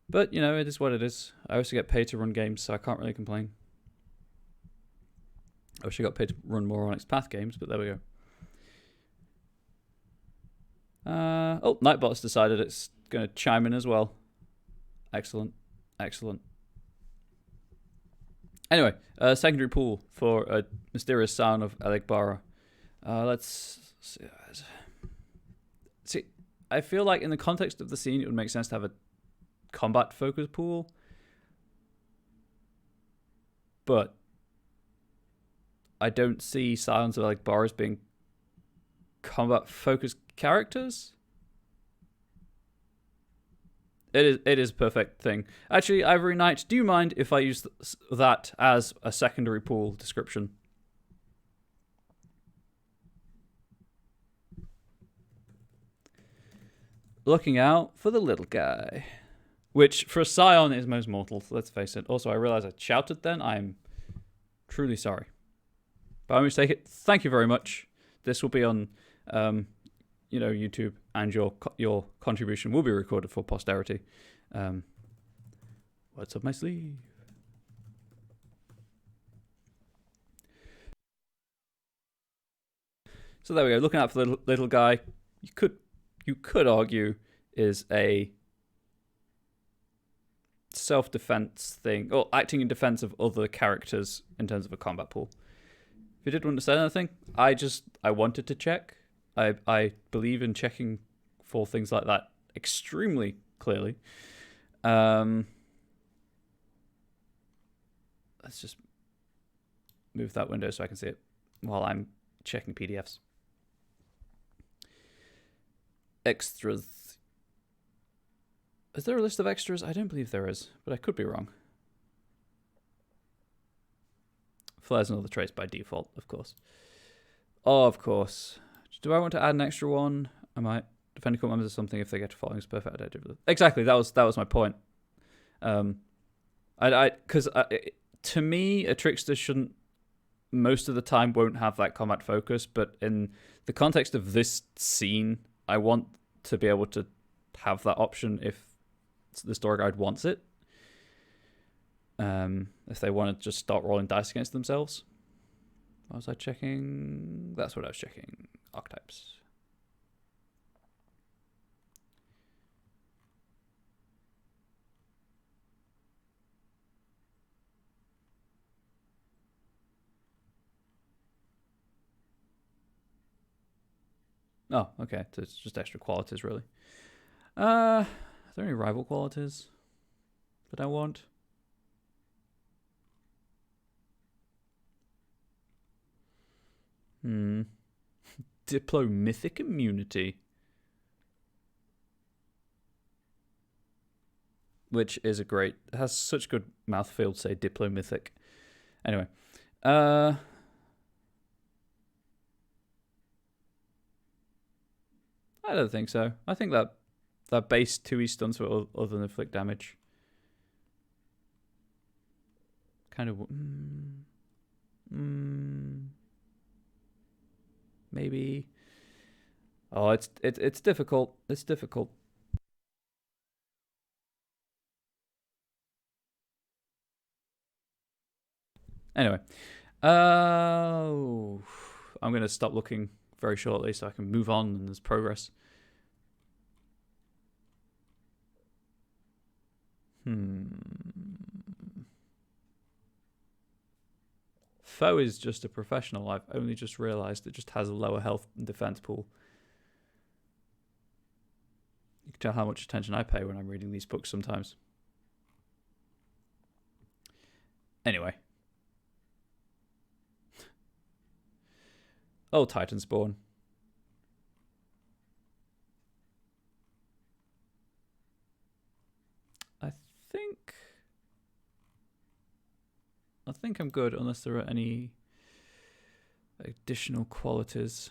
But, it is what it is. I also get paid to run games, so I can't really complain. I wish I got paid to run more Onyx Path games, but there we go. Nightbot's decided it's going to chime in as well. Excellent. Excellent. Anyway, secondary pool for a mysterious Scion of Elegbara. Let's see. I feel like in the context of the scene, it would make sense to have a combat focus pool. But I don't see Scions of Elegbara as being combat focused characters. It is a perfect thing. Actually, Ivory Knight, do you mind if I use that as a secondary pool description? looking out for the little guy. Which, for a Scion, is most mortal, let's face it. Also, I realize I shouted then. I'm truly sorry. But I'm going to take it. Thank you very much. This will be on, YouTube, and your contribution will be recorded for posterity. What's up my sleeve? So there we go. Looking out for the little guy. You could argue is a self-defense thing, or acting in defense of other characters in terms of a combat pool. If you didn't want to say anything, I wanted to check. I believe in checking for things like that extremely clearly. Let's just move that window so I can see it while I'm checking PDFs. Extras. Is there a list of extras? I don't believe there is, but I could be wrong. Flares and other traits by default, of course. Oh, of course. Do I want to add an extra one? I might. Defending cult members or something if they get to following is perfect. I do. Exactly. That was my point. Because to me, a trickster shouldn't, most of the time, won't have that combat focus. But in the context of this scene, I want to be able to have that option if the story guide wants it. If they want to just start rolling dice against themselves. What was I checking? That's what I was checking. Archetypes. Oh, okay. So it's just extra qualities, really. Are there any rival qualities that I want? Diplomythic immunity. Which is a great... It has such good mouthfeel to say diplomythic. Anyway. I don't think so. I think that base 2E stunts for other than inflict damage. Kind of... maybe... Oh, it's difficult. It's difficult. Anyway. I'm going to stop looking very shortly so I can move on and there's progress. Foe is just a professional. I've only just realised it just has a lower health and defense pool. You can tell how much attention I pay when I'm reading these books sometimes. Anyway. Oh, Titan Spawn. I think I'm good unless there are any additional qualities.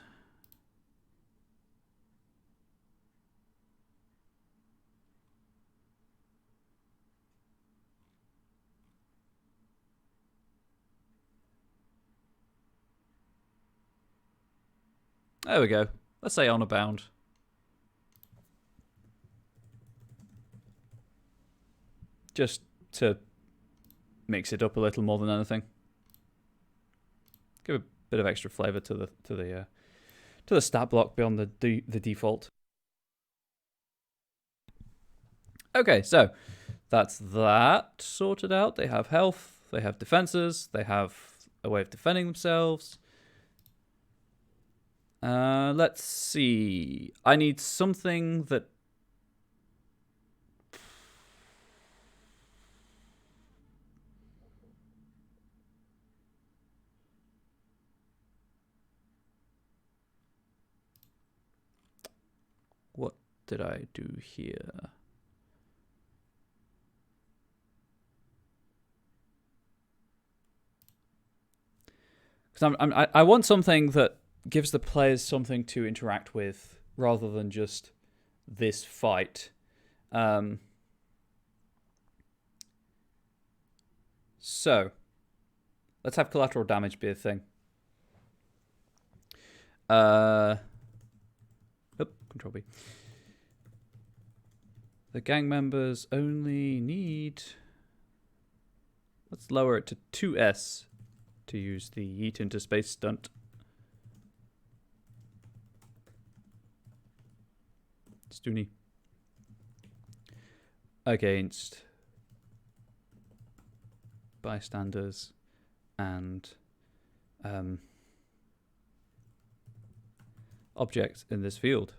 There we go. Let's say honor bound. Just to mix it up a little more than anything. Give a bit of extra flavor to the stat block beyond the default. Okay, so that's that sorted out. They have health, they have defenses, they have a way of defending themselves. Let's see. I need something that... What did I do here? Because I want something that gives the players something to interact with rather than just this fight. So, let's have collateral damage be a thing. Control B. The gang members only need... Let's lower it to 2S to use the yeet into space stunt. Stoonie. Against bystanders and objects in this field.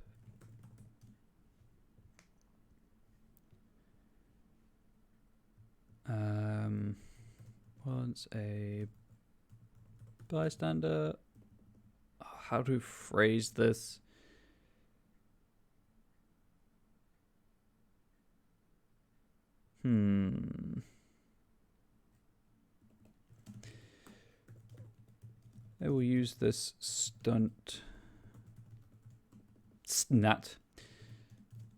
Once a bystander... How to phrase this? I will use this snat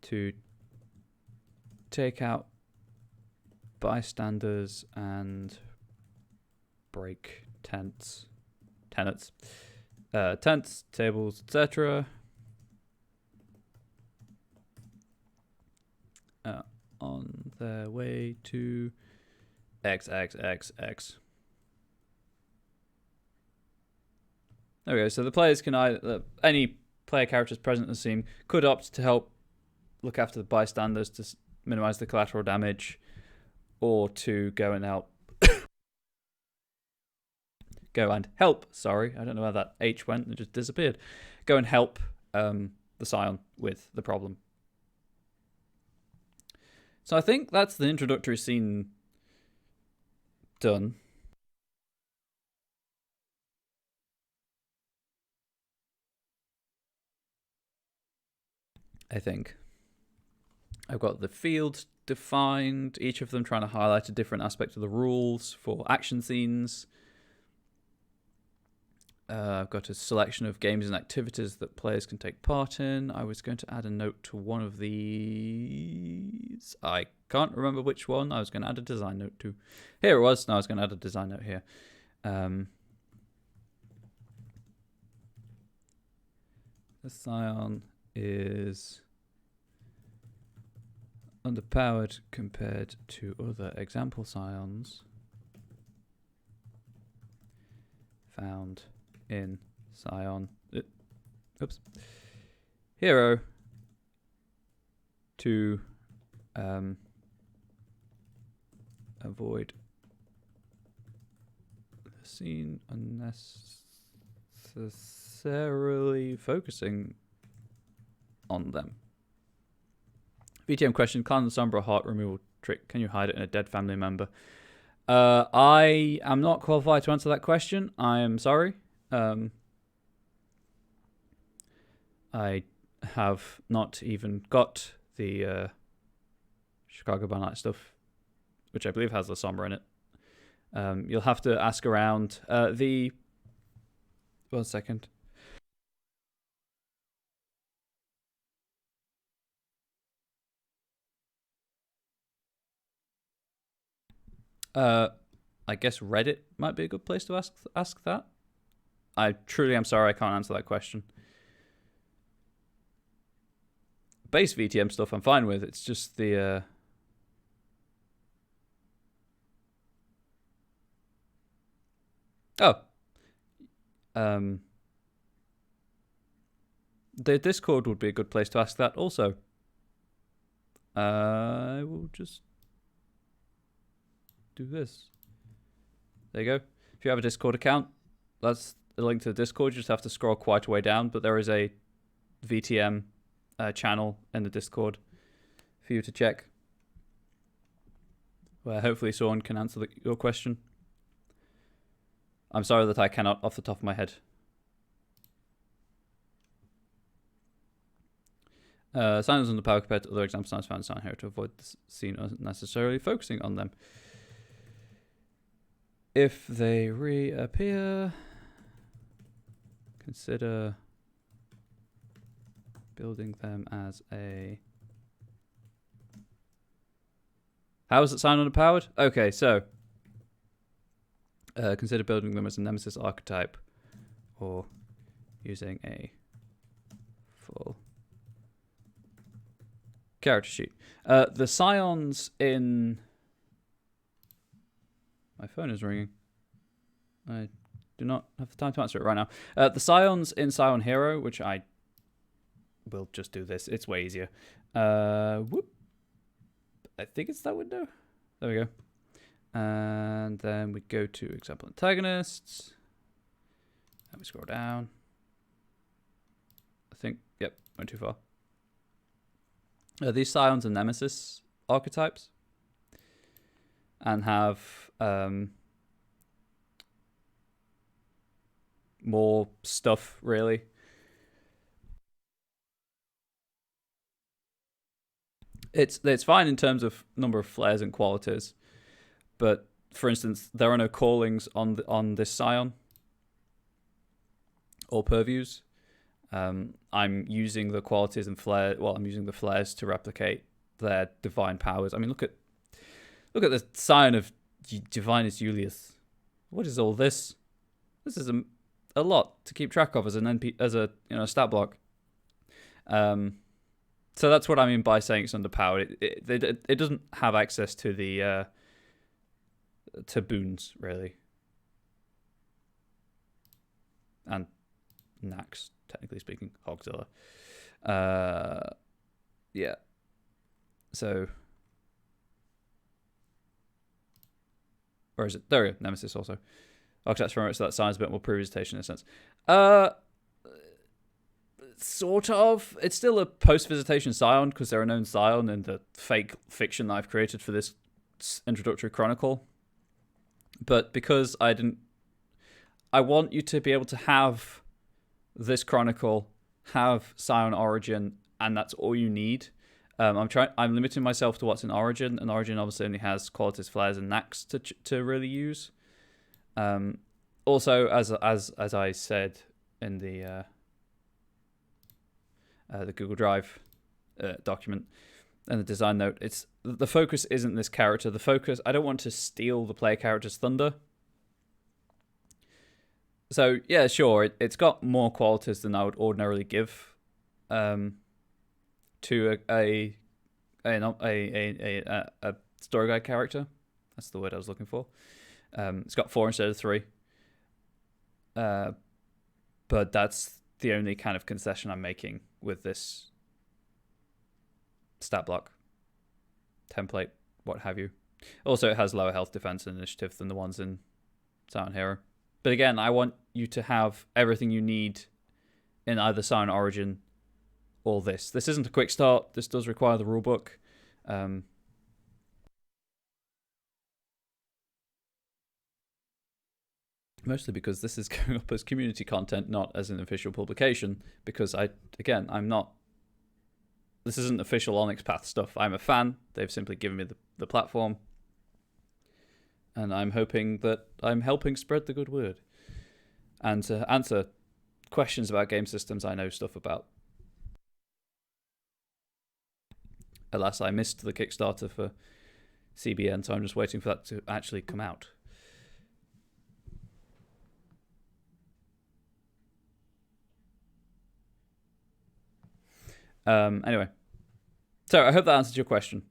to take out bystanders and break tenets, tents, tables, etc. On their way to XXXX. There we go. So the players can either, any player characters present in the scene could opt to help look after the bystanders to minimize the collateral damage, or to go and help. Go and help. Sorry, I don't know where that H went. It just disappeared. Go and help the Scion with the problem. So I think that's the introductory scene done. I think. I've got the fields defined, each of them trying to highlight a different aspect of the rules for action scenes. I've got a selection of games and activities that players can take part in. I was going to add a note to one of these. I can't remember which one. I was going to add a design note to. Here it was. No, I was going to add a design note here. The Scion is underpowered compared to other example Scions found in Scion. Hero to avoid the scene unnecessarily focusing on them. VTM question: Clan Sombra heart removal trick. Can you hide it in a dead family member? I am not qualified to answer that question. I am sorry. I have not even got the Chicago by Night stuff, which I believe has the Sombra in it. You'll have to ask around. 1 second. I guess Reddit might be a good place to ask that. I truly am sorry I can't answer that question. Base VTM stuff I'm fine with. It's just the the Discord would be a good place to ask that also. I will just do this. There you go. If you have a Discord account, that's the link to the Discord. You just have to scroll quite a way down, but there is a VTM channel in the Discord for you to check, where hopefully someone can answer your question. I'm sorry that I cannot off the top of my head. Silence on the power compared to other example signs found in Scion here to avoid the scene unnecessarily focusing on them. If they reappear, consider Building them as a... How is it Scion underpowered? Okay, so consider building them as a Nemesis archetype or using a full character sheet. The Scions in... My phone is ringing. I do not have the time to answer it right now. The Scions in Scion Hero, which I will just do this. It's way easier. Whoop. I think it's that window. There we go. And then we go to example antagonists. And we scroll down. I think, yep, went too far. These Scions are Nemesis archetypes. And have more stuff, really. It's fine in terms of number of flares and qualities, but for instance, there are no callings on this Scion or purviews. I'm using the qualities and flare. Well, I'm using the flares to replicate their divine powers. I mean, look at the Scion of Divinus Julius. What is all this? This is a lot to keep track of as an stat block. So that's what I mean by saying it's underpowered. It doesn't have access to the to boons, really, and Nax, technically speaking, Hogzilla. Yeah. So, where is it? There we go. Nemesis also. Archetypes from it, so that sounds a bit more pre-visitation in a sense. Sort of. It's still a post-visitation Scion because there are known Scion in the fake fiction that I've created for this introductory chronicle. But because I want you to be able to have this chronicle, have Scion Origin, and that's all you need. I'm limiting myself to what's in Origin, and Origin obviously only has qualities, flares, and Nax to really use. Also, as I said in the Google Drive document and the design note, it's the focus isn't this character. The focus, I don't want to steal the player character's thunder. So yeah, sure, it's got more qualities than I would ordinarily give to a story guide character. That's the word I was looking for. It's got 4 instead of 3. But that's the only kind of concession I'm making with this stat block, template, what have you. Also, it has lower health, defense, and initiative than the ones in Scion Hero. But again, I want you to have everything you need in either Scion Origin or this. This isn't a quick start. This does require the rulebook. Mostly because this is going up as community content, not as an official publication. Because I'm not. This isn't official Onyx Path stuff. I'm a fan. They've simply given me the platform. And I'm hoping that I'm helping spread the good word. And to answer questions about game systems I know stuff about. Alas, I missed the Kickstarter for CBN, so I'm just waiting for that to actually come out. Anyway, so I hope that answers your question.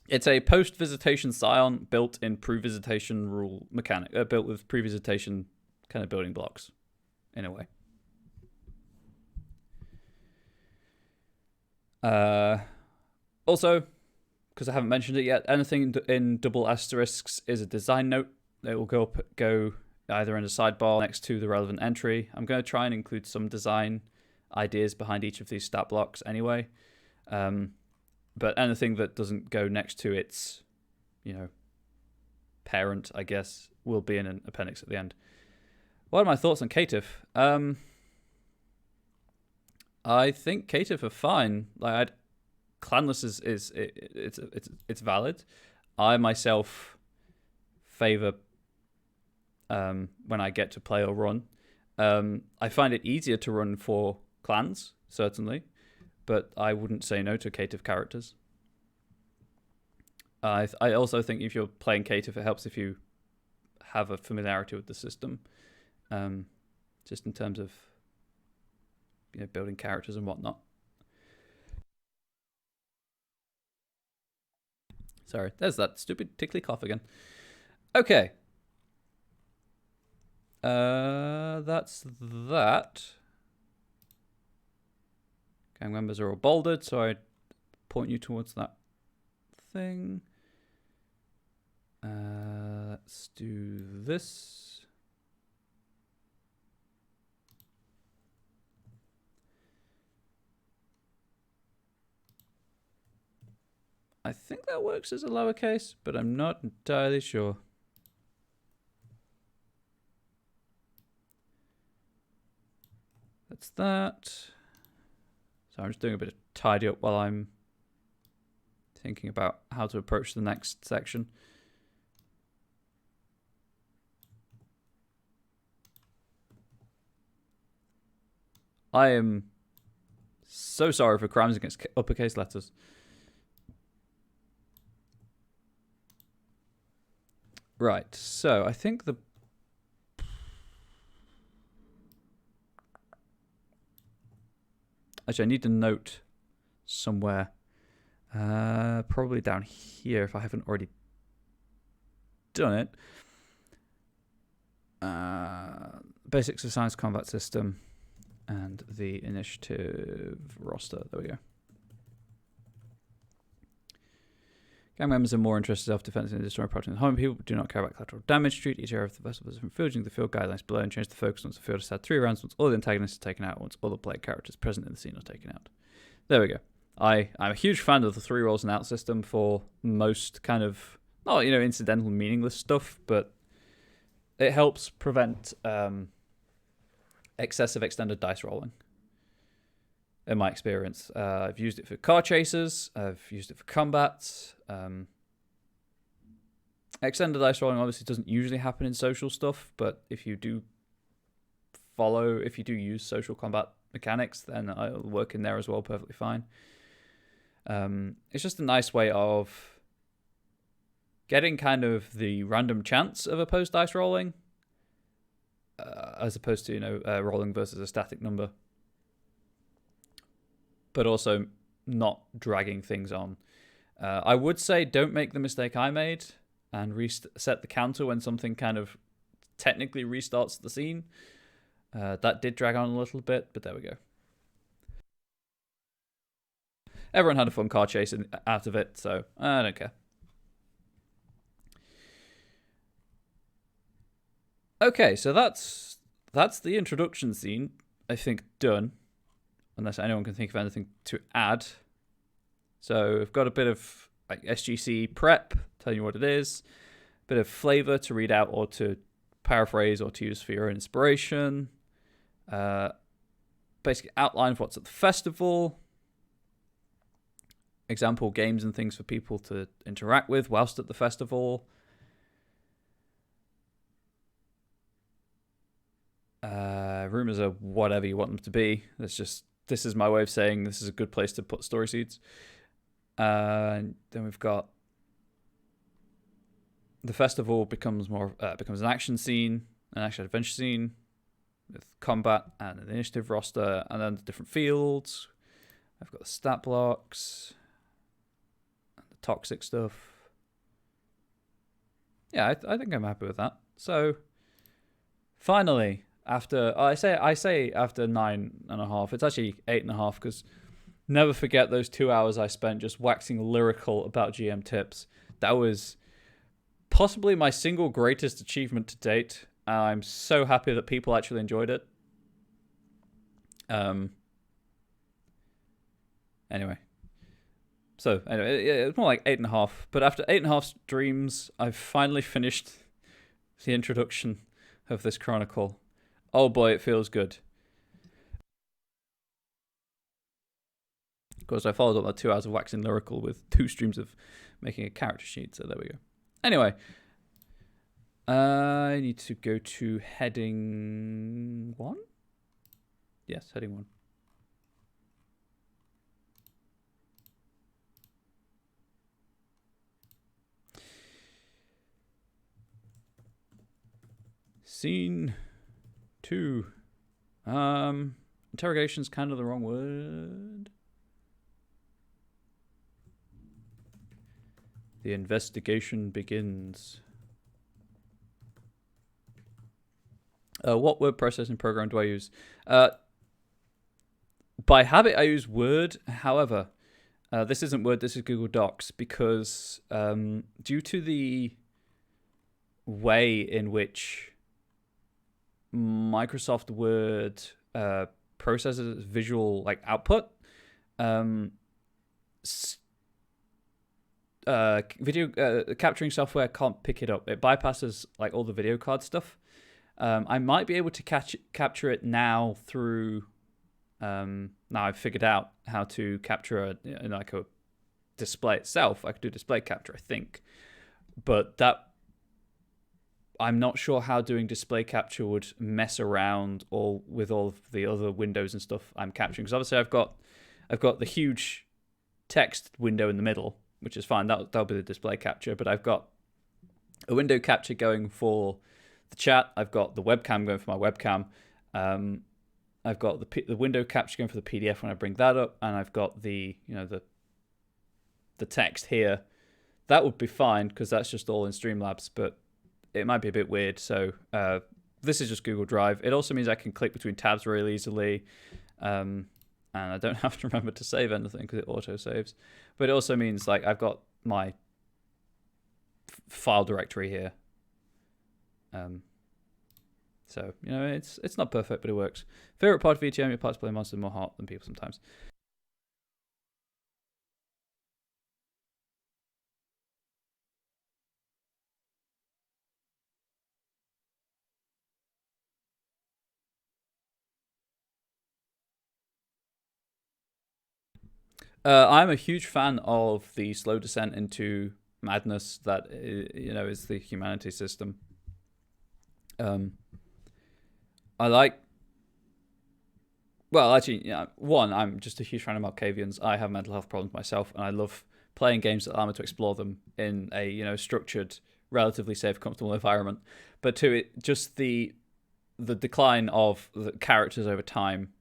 It's a post-visitation Scion built in pre-visitation rule mechanic, built with pre-visitation kind of building blocks, in a way. Also, because I haven't mentioned it yet, anything in double asterisks is a design note. It will go either in a sidebar next to the relevant entry. I'm going to try and include some design ideas behind each of these stat blocks anyway. But anything that doesn't go next to its, parent, I guess, will be in an appendix at the end. What are my thoughts on Caitiff? I think Caitiff are fine. Clanless it's valid. I myself favor when I get to play or run. I find it easier to run for clans, certainly, but I wouldn't say no to cative characters. I also think if you're playing cative, it helps if you have a familiarity with the system, just in terms of building characters and whatnot. Sorry, there's that stupid tickly cough again. Okay. That's that. Gang members are all bolded, so I point you towards that thing. Let's do this. I think that works as a lowercase, but I'm not entirely sure. That's that. So I'm just doing a bit of tidy up while I'm thinking about how to approach the next section. I am so sorry for crimes against uppercase letters. Right, so I think actually I need to note somewhere. Probably down here if I haven't already done it. Basics of Science combat system and the initiative roster. There we go. Gang members are more interested in self-defense and destroying property than harming people, but do not care about collateral damage. Treat each area of the vessel as from fielding the field guidelines below and change the focus once the field has had 3 rounds, once all the antagonists are taken out, once all the player characters present in the scene are taken out. There we go. I'm a huge fan of the 3 rolls and out system for most kind of, not incidental, meaningless stuff, but it helps prevent excessive extended dice rolling. In my experience, I've used it for car chasers, I've used it for combat. Extended dice rolling obviously doesn't usually happen in social stuff, but if you do use social combat mechanics, then it'll work in there as well perfectly fine. It's just a nice way of getting kind of the random chance of opposed dice rolling, as opposed to rolling versus a static number, but also not dragging things on. I would say don't make the mistake I made and reset the counter when something kind of technically restarts the scene. That did drag on a little bit, but there we go. Everyone had a fun car chase out of it, so I don't care. Okay, so that's the introduction scene, I think, done. Unless anyone can think of anything to add. So we've got a bit of SGC prep, telling you what it is. A bit of flavor to read out or to paraphrase or to use for your inspiration. Basic outline of what's at the festival. Example games and things for people to interact with whilst at the festival. Rumors are whatever you want them to be. This is my way of saying this is a good place to put story seeds. And then we've got the festival becomes an action scene, an action adventure scene with combat and an initiative roster, and then the different fields. I've got the stat blocks and the toxic stuff. Yeah, I think I'm happy with that. So finally, after I say after 9.5, it's actually 8.5 because never forget those 2 hours I spent just waxing lyrical about GM tips. That was possibly my single greatest achievement to date. I'm so happy that people actually enjoyed it. Anyway, it's more like 8.5. But after 8.5 streams, I've finally finished the introduction of this chronicle. Oh boy, it feels good. Of course, I followed up that 2 hours of waxing lyrical with 2 streams of making a character sheet, so there we go. Anyway, I need to go to heading 1? Yes, heading 1. Scene 2. Interrogation's kind of the wrong word. The investigation begins. What word processing program do I use? By habit, I use Word. However, this isn't Word, this is Google Docs, because due to the way in which Microsoft Word processes visual like output, video capturing software can't pick it up. It bypasses like all the video card stuff. I might be able to capture it now through. Now I've figured out how to capture like a display itself. I could do display capture, I think, but that I'm not sure how doing display capture would mess around all with all of the other windows and stuff I'm capturing. Because obviously I've got the huge text window in the middle, which is fine. That'll be the display capture. But I've got a window capture going for the chat. I've got the webcam going for my webcam. I've got the window capture going for the PDF when I bring that up, and I've got the text here. That would be fine because that's just all in Streamlabs, but it might be a bit weird. So this is just Google Drive. It also means I can click between tabs really easily, and I don't have to remember to save anything because it auto saves. But it also means like I've got my file directory here. So, it's not perfect, but it works. Favorite part of VTM, your parts play monsters more hot than people sometimes. I'm a huge fan of the slow descent into madness that, is the humanity system. I like. Well, actually, one, I'm just a huge fan of Malkavians. I have mental health problems myself, and I love playing games that allow me to explore them in a structured, relatively safe, comfortable environment. But two, just the decline of the characters over time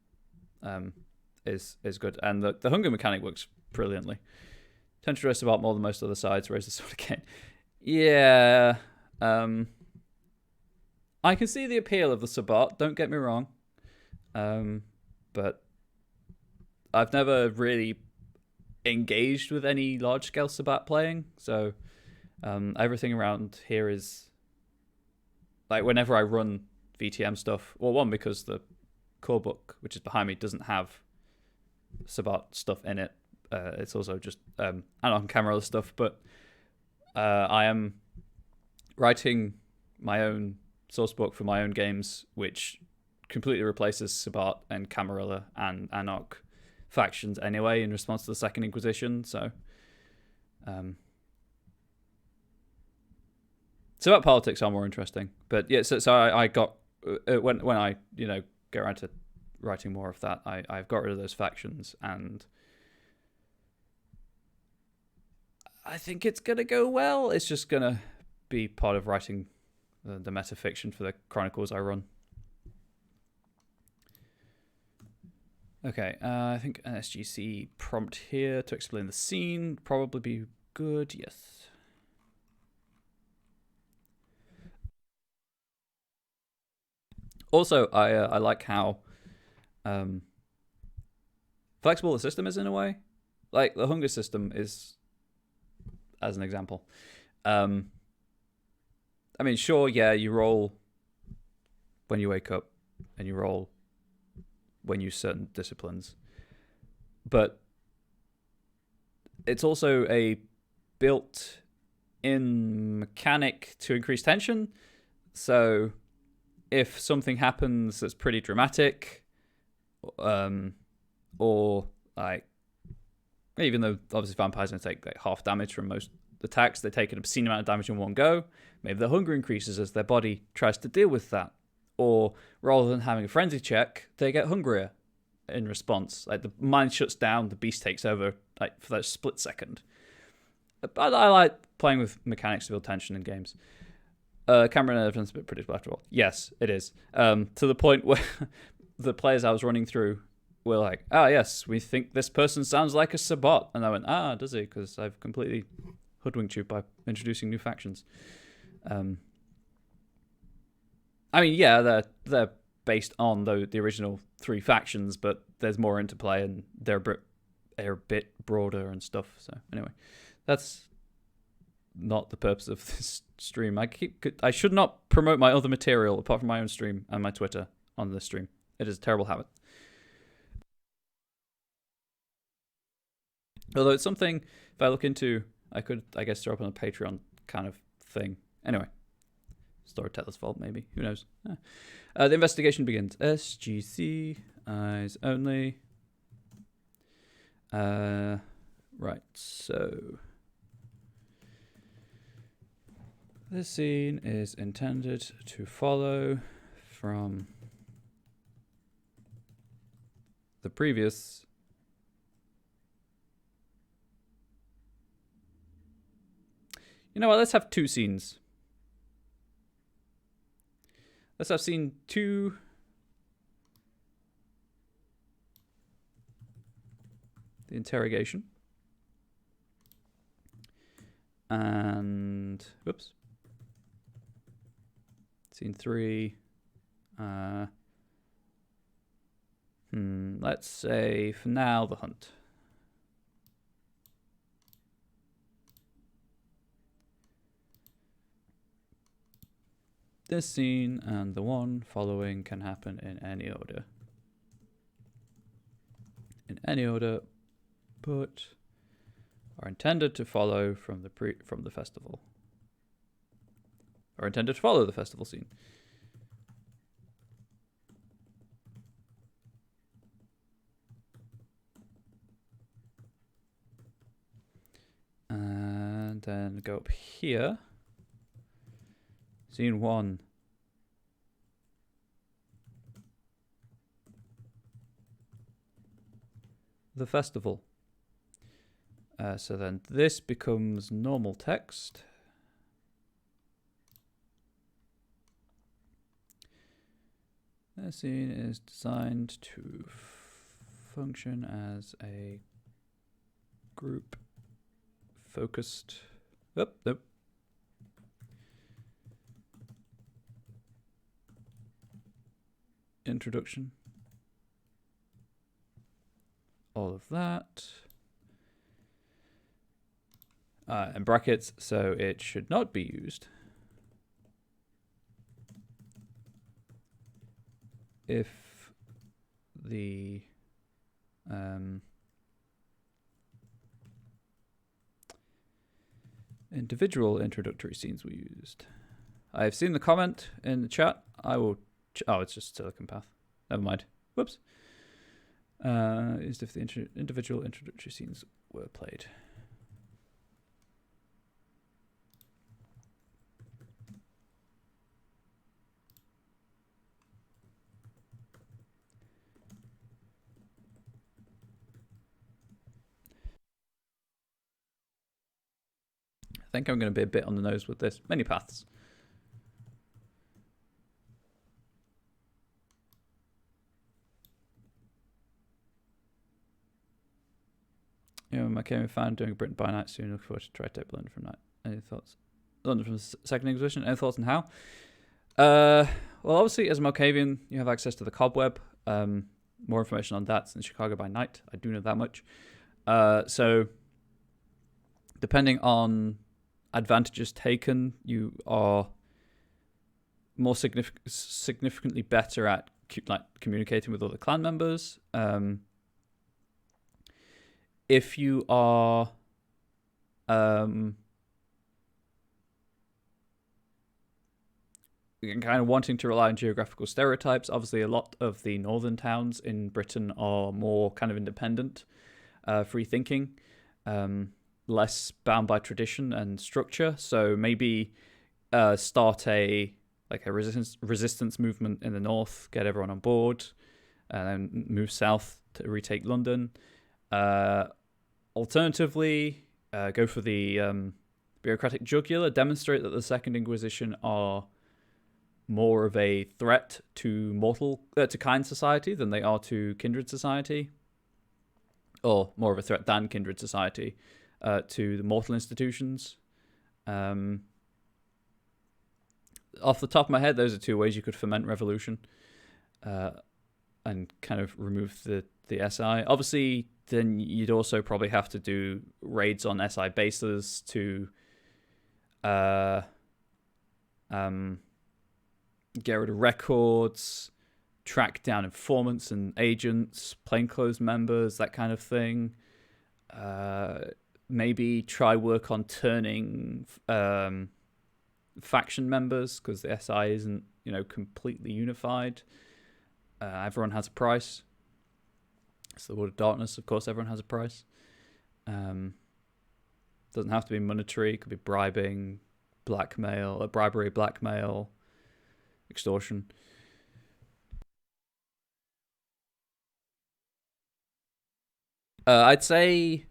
is good, and the hunger mechanic works brilliantly. Tend to stress about more than most other sides, raise the sword again. Yeah. I can see the appeal of the Sabbat, don't get me wrong. But I've never really engaged with any large-scale Sabbat playing, so everything around here is... Like, whenever I run VTM stuff... Well, one, because the core book, which is behind me, doesn't have Sabbat stuff in it. It's also just analog and camera stuff, but I am writing my own source book for my own games, which completely replaces Sabbat and Camarilla and Anarch factions anyway in response to the Second Inquisition. So, Sabbat politics are more interesting. But yeah, so I got when I get around to writing more of that, I've got rid of those factions, and I think it's gonna go well. It's just gonna be part of writing the metafiction for the chronicles I run. Okay, I think an SGC prompt here to explain the scene probably be good. Yes. Also, I like how flexible the system is in a way. Like the hunger system is, as an example. I mean, sure, yeah, you roll when you wake up, and you roll when you use certain disciplines. But it's also a built-in mechanic to increase tension. So if something happens that's pretty dramatic, or like, even though obviously vampires don't take like half damage from most attacks, they take an obscene amount of damage in one go. Maybe their hunger increases as their body tries to deal with that. Or rather than having a frenzy check, they get hungrier in response. Like the mind shuts down, the beast takes over like for that split second. I like playing with mechanics to build tension in games. Cameron evidence a bit predictable after all. Yes, it is. To the point where the players I was running through were like, yes, we think this person sounds like a Sabot. And I went, does he? Because I've completely hoodwinked you by introducing new factions. I mean, yeah, they're based on the original 3 factions, but there's more interplay and they're a bit broader and stuff. So anyway, that's not the purpose of this stream. I should not promote my other material apart from my own stream and my Twitter on this stream. It is a terrible habit. Although it's something, if I look into, I could, I guess, throw up on a Patreon kind of thing. Anyway, storyteller's fault, maybe. Who knows? The investigation begins. SGC, eyes only. Right, so this scene is intended to follow from the previous. You know what? Let's have 2 scenes. Let's have scene 2. The interrogation. And whoops. Scene 3. Let's say for now the hunt. This scene and the one following can happen in any order. In any order, but are intended to follow from the festival. Are intended to follow the festival scene. And then go up here. Scene 1. The festival. So then this becomes normal text. This scene is designed to function as a group focused. Nope. Introduction. All of that. And brackets, so it should not be used if the individual introductory scenes were used. I've seen the comment in the chat. I will. Oh, it's just Silicon Path. Never mind. Whoops. Is if the individual introductory scenes were played. I think I'm going to be a bit on the nose with this. Many paths. You know, my gaming fan doing a Britain by night soon. Look forward to try table London from night. Any thoughts? London from the second exhibition. Any thoughts on how? Well, obviously, as a Malkavian, you have access to the Cobweb. More information on that in Chicago by night. I do know that much. So, depending on advantages taken, you are more significantly better at communicating with other clan members. If you are kind of wanting to rely on geographical stereotypes, obviously a lot of the northern towns in Britain are more kind of independent, free thinking, less bound by tradition and structure. So maybe start a resistance movement in the north, get everyone on board, and then move south to retake London. Alternatively, go for the Bureaucratic jugular demonstrate that the Second Inquisition are more of a threat to kind society than they are to kindred society, or more of a threat than kindred society to the mortal institutions. Off the top of my head, those are two ways you could foment revolution and kind of remove the SI. Obviously, then you'd also probably have to do raids on SI bases to get rid of records, track down informants and agents, plainclothes members, that kind of thing. Maybe try work on turning faction members, because the SI isn't, completely unified. Everyone has a price. It's the World of Darkness, of course. Everyone has a price. Doesn't have to be monetary. It could be bribery, blackmail, extortion. I'd say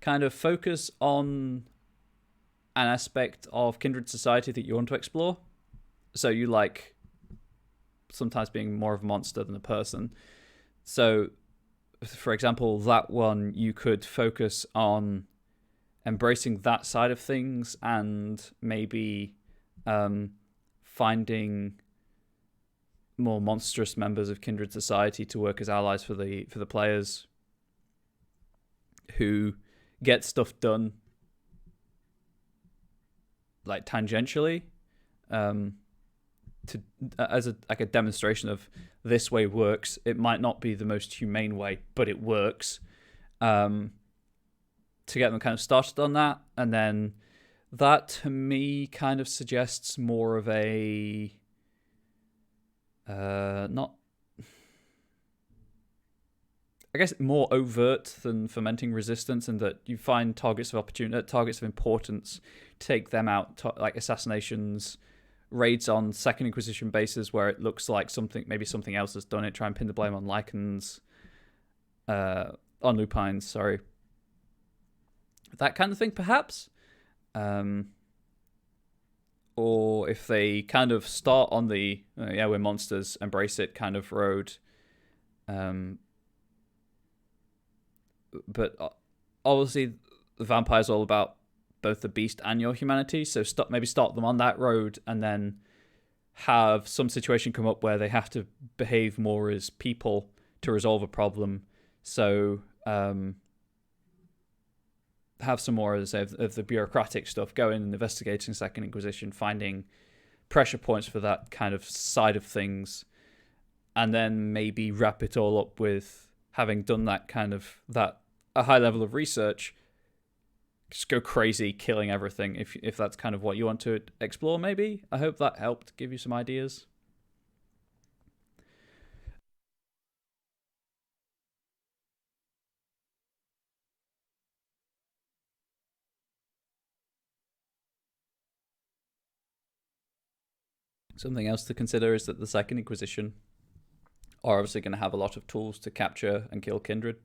kind of focus on an aspect of kindred society that you want to explore. So you like sometimes being more of a monster than a person. So, for example, that one, you could focus on embracing that side of things and maybe finding more monstrous members of kindred society to work as allies for the players who get stuff done like tangentially, as a demonstration of this way works. It might not be the most humane way, but it works. To get them kind of started on that, and then that to me kind of suggests more of a not, I guess, more overt than fomenting resistance, and that you find targets of opportunity, targets of importance, take them out, like assassinations, raids on Second Inquisition bases where it looks like maybe something else has done it. Try and pin the blame on Lycans, on Lupines, sorry. That kind of thing, perhaps. Or if they kind of start on the we're monsters, embrace it kind of road. But obviously, the vampire's all about both the beast and your humanity. So maybe start them on that road, and then have some situation come up where they have to behave more as people to resolve a problem. So have some more, as I say, of the bureaucratic stuff, going and investigating Second Inquisition, finding pressure points for that kind of side of things, and then maybe wrap it all up with, having done that a high level of research, just go crazy, killing everything, if that's kind of what you want to explore, maybe. I hope that helped give you some ideas. Something else to consider is that the Second Inquisition are obviously going to have a lot of tools to capture and kill kindred.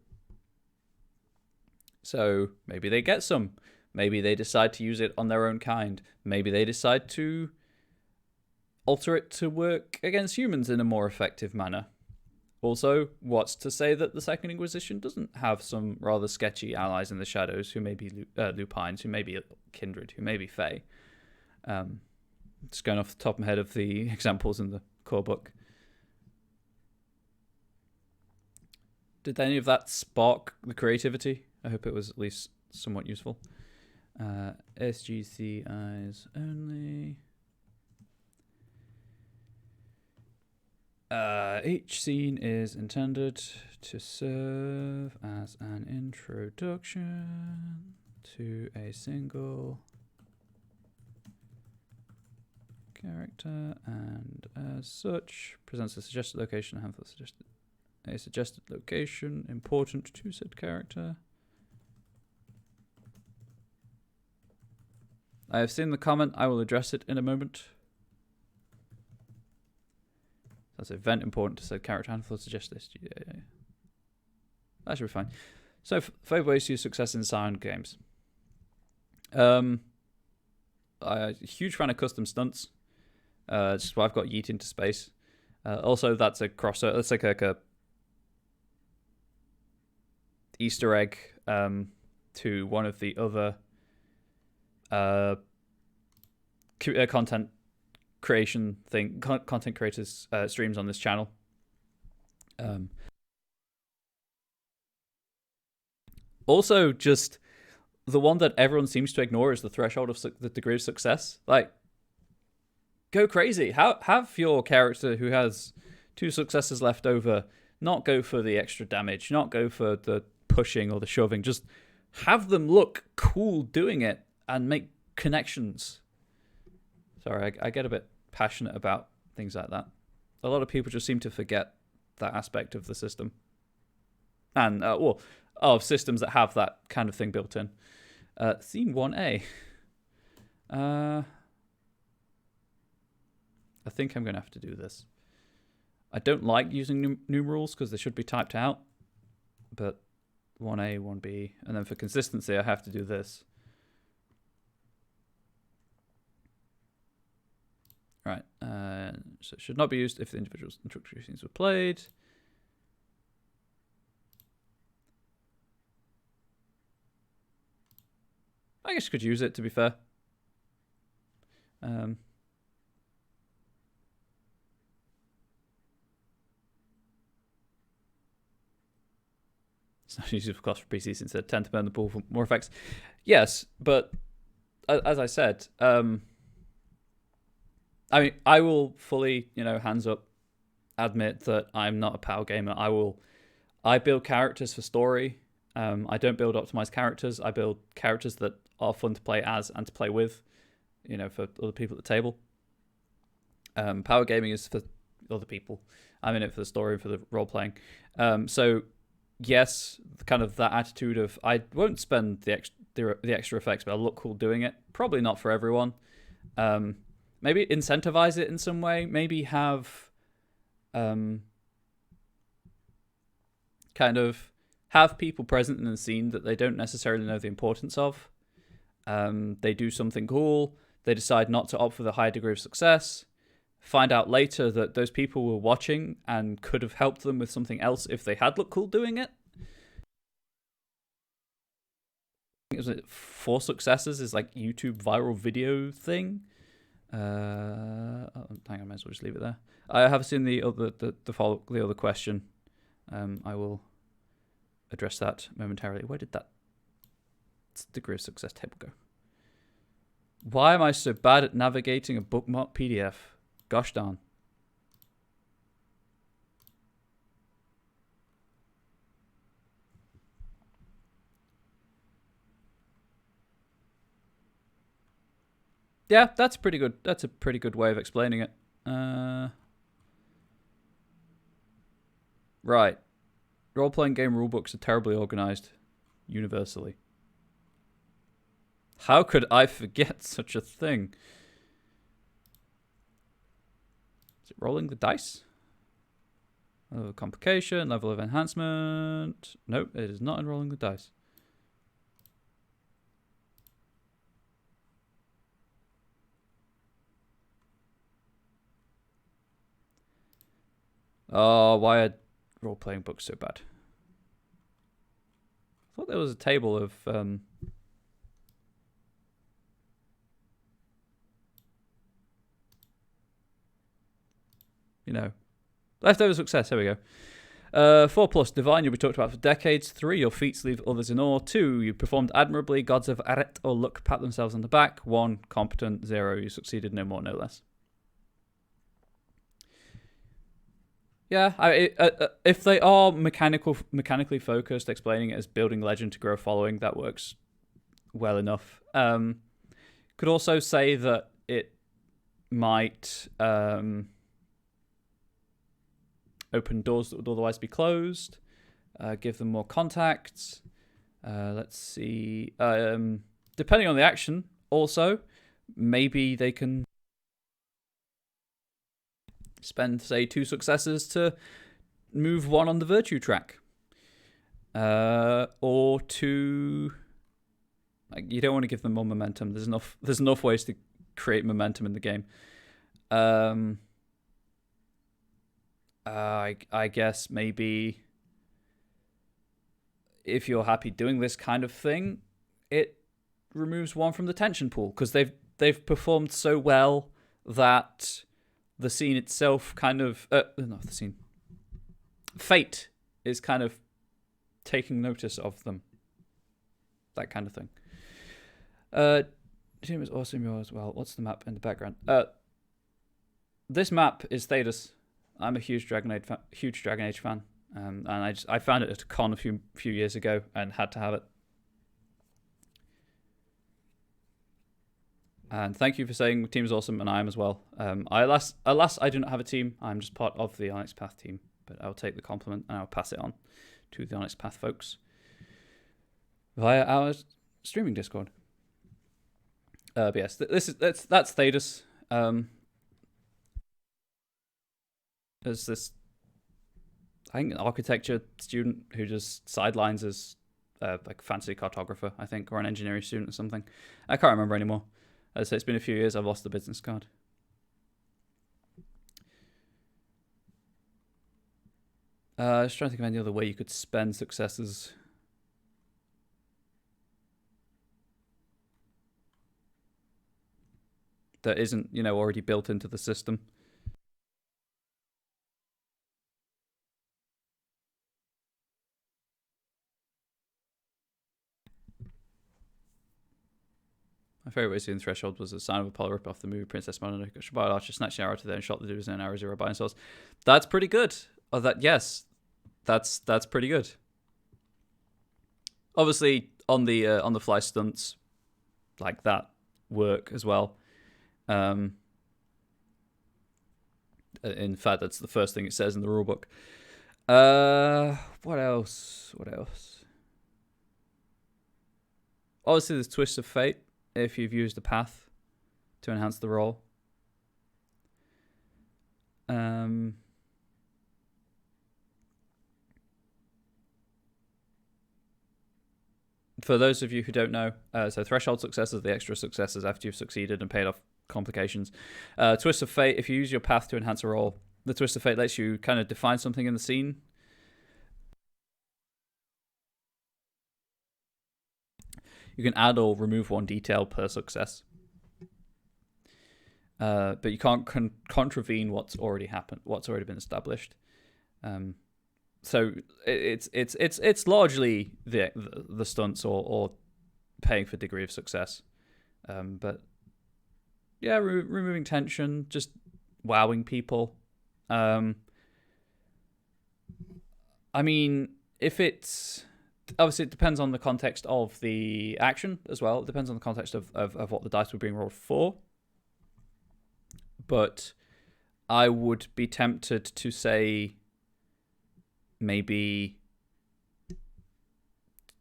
So maybe they get some. Maybe they decide to use it on their own kind. Maybe they decide to alter it to work against humans in a more effective manner. Also, what's to say that the Second Inquisition doesn't have some rather sketchy allies in the shadows who may be lupines, who may be kindred, who may be fae? Just going off the top of my head of the examples in the core book. Did any of that spark the creativity? I hope it was at least somewhat useful. SGC eyes only. Each scene is intended to serve as an introduction to a single character, and as such presents a suggested location, a suggested location important to said character. I have seen the comment. I will address it in a moment. That's an event important to said character. Handful suggest this. Yeah. That should be fine. So, 5 ways to use success in Scion games. a huge fan of custom stunts. Just why I've got Yeet into space. Also, that's a crossover. That's like a Easter egg to one of the other content creation thing, content creators streams on this channel. Also, just the one that everyone seems to ignore is the threshold of the degree of success. Like, go crazy. Have your character who has 2 successes left over not go for the extra damage, not go for the pushing or the shoving. Just have them look cool doing it and make connections. Sorry, I get a bit passionate about things like that. A lot of people just seem to forget that aspect of the system. And, of systems that have that kind of thing built in. Theme 1A. I think I'm going to have to do this. I don't like using numerals because they should be typed out. But 1A, 1B. And then for consistency, I have to do this. Right. So it should not be used if the individual introductory scenes were played. I guess you could use it, to be fair. It's not used, of course, for PC since they tend to burn the pool for more effects. Yes, but as I said, I mean, I will fully, hands up, admit that I'm not a POW gamer. I build characters for story. I don't build optimized characters. I build characters that are fun to play as and to play with, for other people at the table. Power gaming is for other people. I'm in it for the story and for the role playing. So yes, kind of that attitude of I won't spend the extra effects, but I'll look cool doing it. Probably not for everyone. Maybe incentivize it in some way. Maybe have kind of have people present in the scene that they don't necessarily know the importance of. They do something cool. They decide not to opt for the high degree of success. Find out later that those people were watching and could have helped them with something else if they had looked cool doing it. I think it was 4 successes is like YouTube viral video thing. Hang on, I might as well just leave it there. I have seen the other question. I will address that momentarily. Where did that degree of success table go? Why am I so bad at navigating a bookmark PDF? Gosh darn. Yeah, that's pretty good. That's a pretty good way of explaining it. Right. Role-playing game rulebooks are terribly organized, universally. How could I forget such a thing? Is it rolling the dice? Level of complication, level of enhancement. Nope, it is not in rolling the dice. Oh, why are role-playing books so bad? I thought there was a table of... leftover success. Here we go. 4+, divine, you'll be talked about for decades. 3, your feats leave others in awe. 2, you performed admirably. Gods of Aret or luck pat themselves on the back. 1, competent. 0, you succeeded. No more, no less. Yeah, if they are mechanically focused, explaining it as building legend to grow following, that works well enough. Could also say that it might open doors that would otherwise be closed, give them more contacts. Let's see. Depending on the action, also, maybe they can spend, say, 2 successes to move 1 on the virtue track. Or to... you don't want to give them more momentum. There's enough ways to create momentum in the game. I guess maybe if you're happy doing this kind of thing, it removes one from the tension pool, because they've performed so well that the scene itself kind of not the scene, fate is kind of taking notice of them, that kind of thing. Team is awesome as well. What's the map in the background? This map is Thedas. I'm a huge Dragon Age fan, and I found it at a con a few years ago and had to have it. And thank you for saying team is awesome, and I am as well. Alas, I do not have a team. I'm just part of the Onyx Path team, but I'll take the compliment and I'll pass it on to the Onyx Path folks via our streaming Discord. But yes, that's Thedas. There's this, I think, an architecture student who just sidelines as like a fancy cartographer, I think, or an engineering student or something. I can't remember anymore. As I say, it's been a few years. I've lost the business card. Just trying to think of any other way you could spend successes. That isn't, already built into the system. My favourite way to see in Threshold was the sign of Apollo rip off the movie Princess Mononoke. Shabbat Archer snatched the arrow to there and shot the dudes in an arrow 0 buying souls. That's pretty good. Yes, that's pretty good. Obviously, on the fly stunts like that work as well. In fact, that's the first thing it says in the rulebook. What else? Obviously, there's Twists of Fate if you've used the path to enhance the roll. For those of you who don't know, so threshold successes are the extra successes after you've succeeded and paid off complications. Twist of Fate, if you use your path to enhance a roll, the Twist of Fate lets you kind of define something in the scene. You can add or remove one detail per success. But you can't contravene what's already happened, what's already been established. So it's largely the stunts or paying for degree of success. But yeah, removing tension, just wowing people. I mean, if it's obviously it depends on the context of the action as well. It depends on the context of what the dice were being rolled for. But I would be tempted to say maybe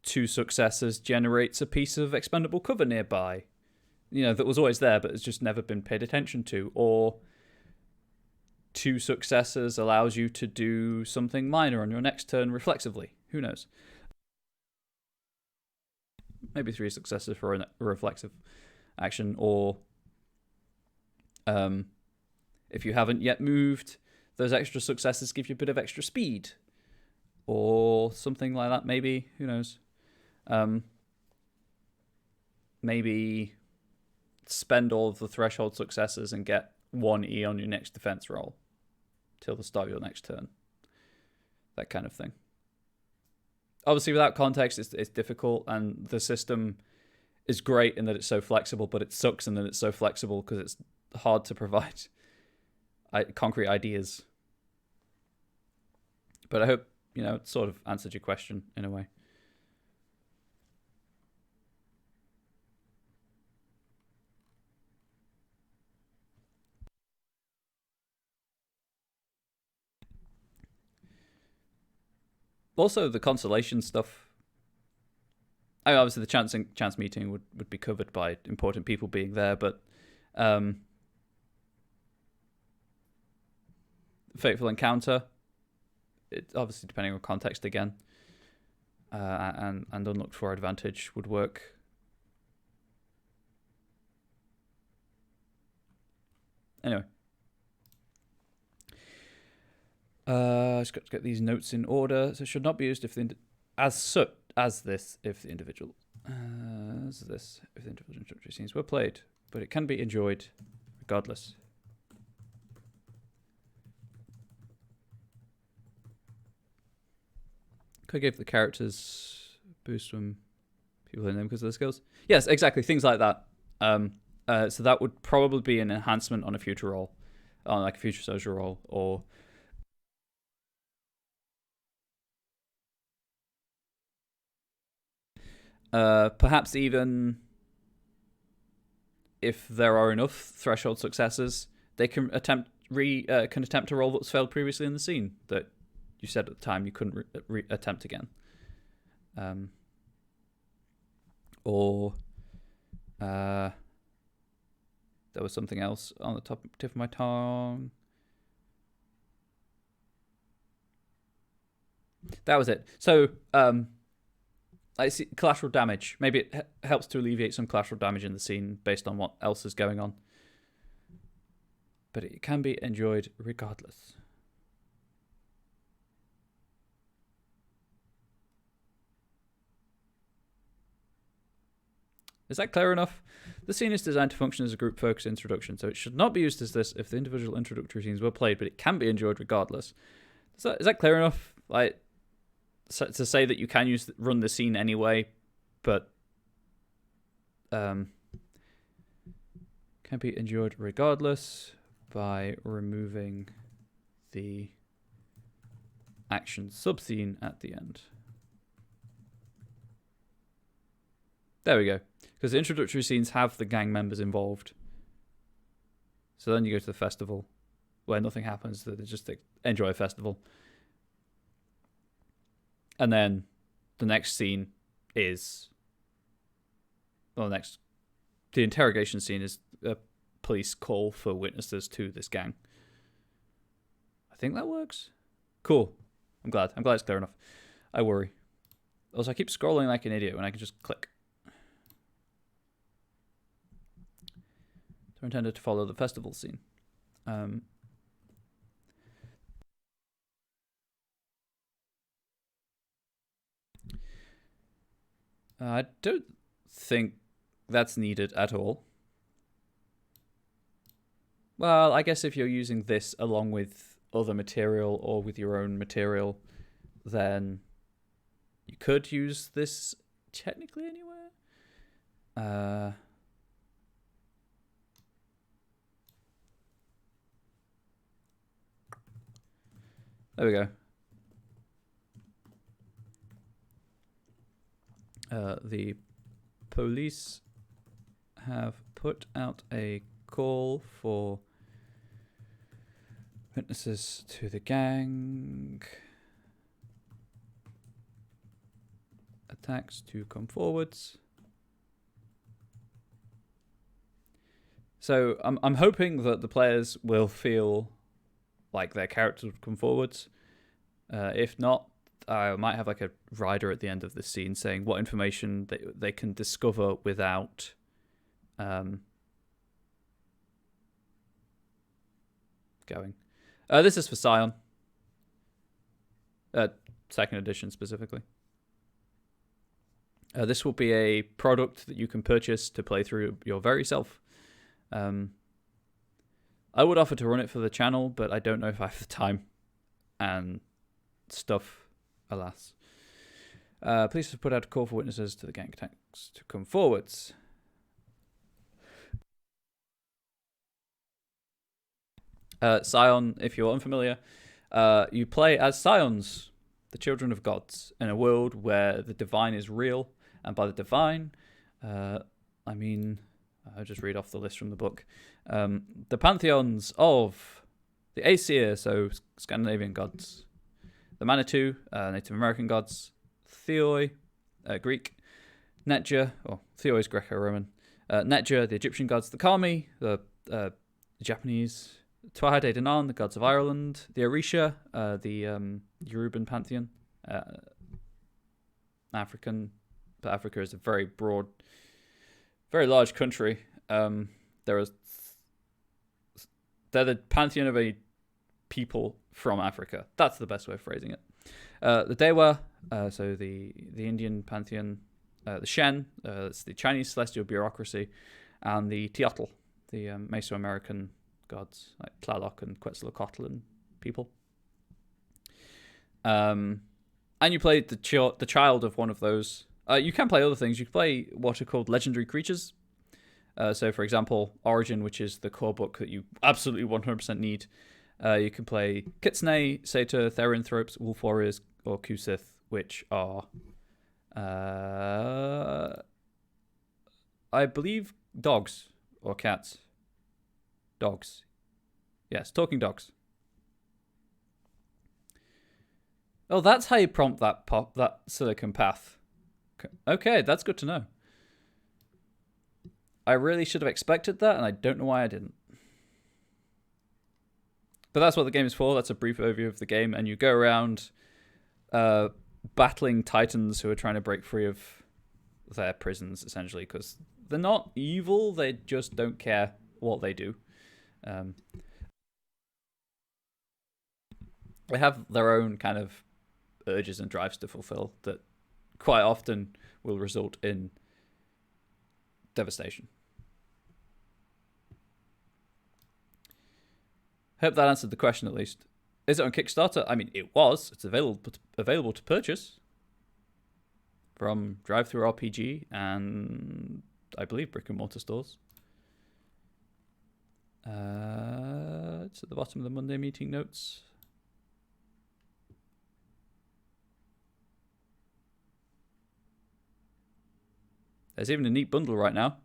2 successes generates a piece of expendable cover nearby, that was always there but has just never been paid attention to, or 2 successes allows you to do something minor on your next turn reflexively. Who knows? Maybe 3 successes for a reflexive action, or if you haven't yet moved, those extra successes give you a bit of extra speed, or something like that. Maybe, who knows? Maybe spend all of the threshold successes and get 1 E on your next defense roll till the start of your next turn. That kind of thing. Obviously, without context, it's difficult, and the system is great in that it's so flexible, but it sucks in that it's so flexible because it's hard to provide concrete ideas. But I hope, it sort of answered your question in a way. Also, the consolation stuff. Obviously, the chance meeting would be covered by important people being there, but fateful encounter, it obviously depending on context again, and unlooked for advantage would work. Anyway. Just got to get these notes in order. So it should not be used if the as this if the individual introductory scenes were played, but it can be enjoyed regardless. Could I give the characters boost when people in them because of the skills? Yes, exactly. Things like that. So that would probably be an enhancement on a future role, on like a future social role, or perhaps even if there are enough threshold successes, they can attempt a roll that's failed previously in the scene that you said at the time you couldn't attempt again. Or there was something else on the tip of my tongue. That was it. So I see collateral damage. Maybe it helps to alleviate some collateral damage in the scene based on what else is going on. But it can be enjoyed regardless. Is that clear enough? The scene is designed to function as a group-focused introduction, so it should not be used as this if the individual introductory scenes were played, but it can be enjoyed regardless. Is that clear enough? Like, to say that you can run the scene anyway, but can be enjoyed regardless by removing the action subscene at the end. There we go. Because the introductory scenes have the gang members involved. So then you go to the festival where nothing happens. They just enjoy a festival. And then the next scene is... Well, the interrogation scene is a police call for witnesses to this gang. I think that works. Cool. I'm glad it's clear enough. I worry. Also, I keep scrolling like an idiot when I can just click. They're intended to follow the festival scene. I don't think that's needed at all. Well, I guess if you're using this along with other material or with your own material, then you could use this technically anywhere. There we go. The police have put out a call for witnesses to the gang attacks to come forwards. So I'm hoping that the players will feel like their characters would come forwards. If not, I might have like a rider at the end of the scene saying what information they can discover without going. This is for Scion. Second edition specifically. This will be a product that you can purchase to play through your very self. I would offer to run it for the channel, but I don't know if I have the time and stuff. Alas. Police have put out a call for witnesses to the gang attacks to come forwards. Scion, if you're unfamiliar, you play as Scions, the children of gods, in a world where the divine is real. And by the divine, I mean, I'll just read off the list from the book. The pantheons of the Aesir, so Scandinavian gods. The Manitou, Native American gods. Theoi, Greek. Netja, or Theoi is Greco-Roman. Netja, the Egyptian gods. The Kami, the Japanese. Tuatha De Danann, the gods of Ireland. The Orisha, the Yoruban pantheon. African, but Africa is a very broad, very large country. There are They're the pantheon of a people from Africa. That's the best way of phrasing it. The Dewa, so the Indian pantheon, the Shen, it's the Chinese celestial bureaucracy, and the Teotl, the Mesoamerican gods like Tlaloc and Quetzalcoatl and people. And you play the child of one of those. You can play other things. You can play what are called legendary creatures. So, for example, Origin, which is the core book that you absolutely 100% need. You can play Kitsune, Satyr, Therinthropes, Wolf Warriors, or Kusith, which are, I believe, dogs or cats. Dogs. Yes, talking dogs. Oh, that's how you prompt that Silicon Path. Okay, that's good to know. I really should have expected that, and I don't know why I didn't. But that's what the game is for. That's a brief overview of the game, and you go around battling titans who are trying to break free of their prisons, essentially, because they're not evil. They just don't care what they do. They have their own kind of urges and drives to fulfill that quite often will result in devastation. Hope that answered the question at least. Is it on Kickstarter? I mean, it was. It's available to purchase from DriveThruRPG and I believe brick and mortar stores. It's at the bottom of the Monday meeting notes. There's even a neat bundle right now.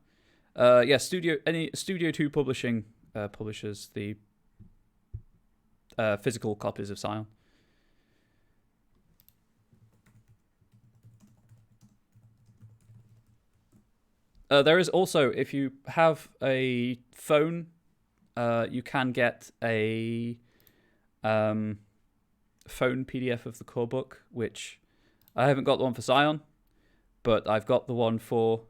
Yeah, Studio 2 Publishing publishes the physical copies of Scion. There is also, if you have a phone, you can get a phone PDF of the core book, which I haven't got the one for Scion, but I've got the one for...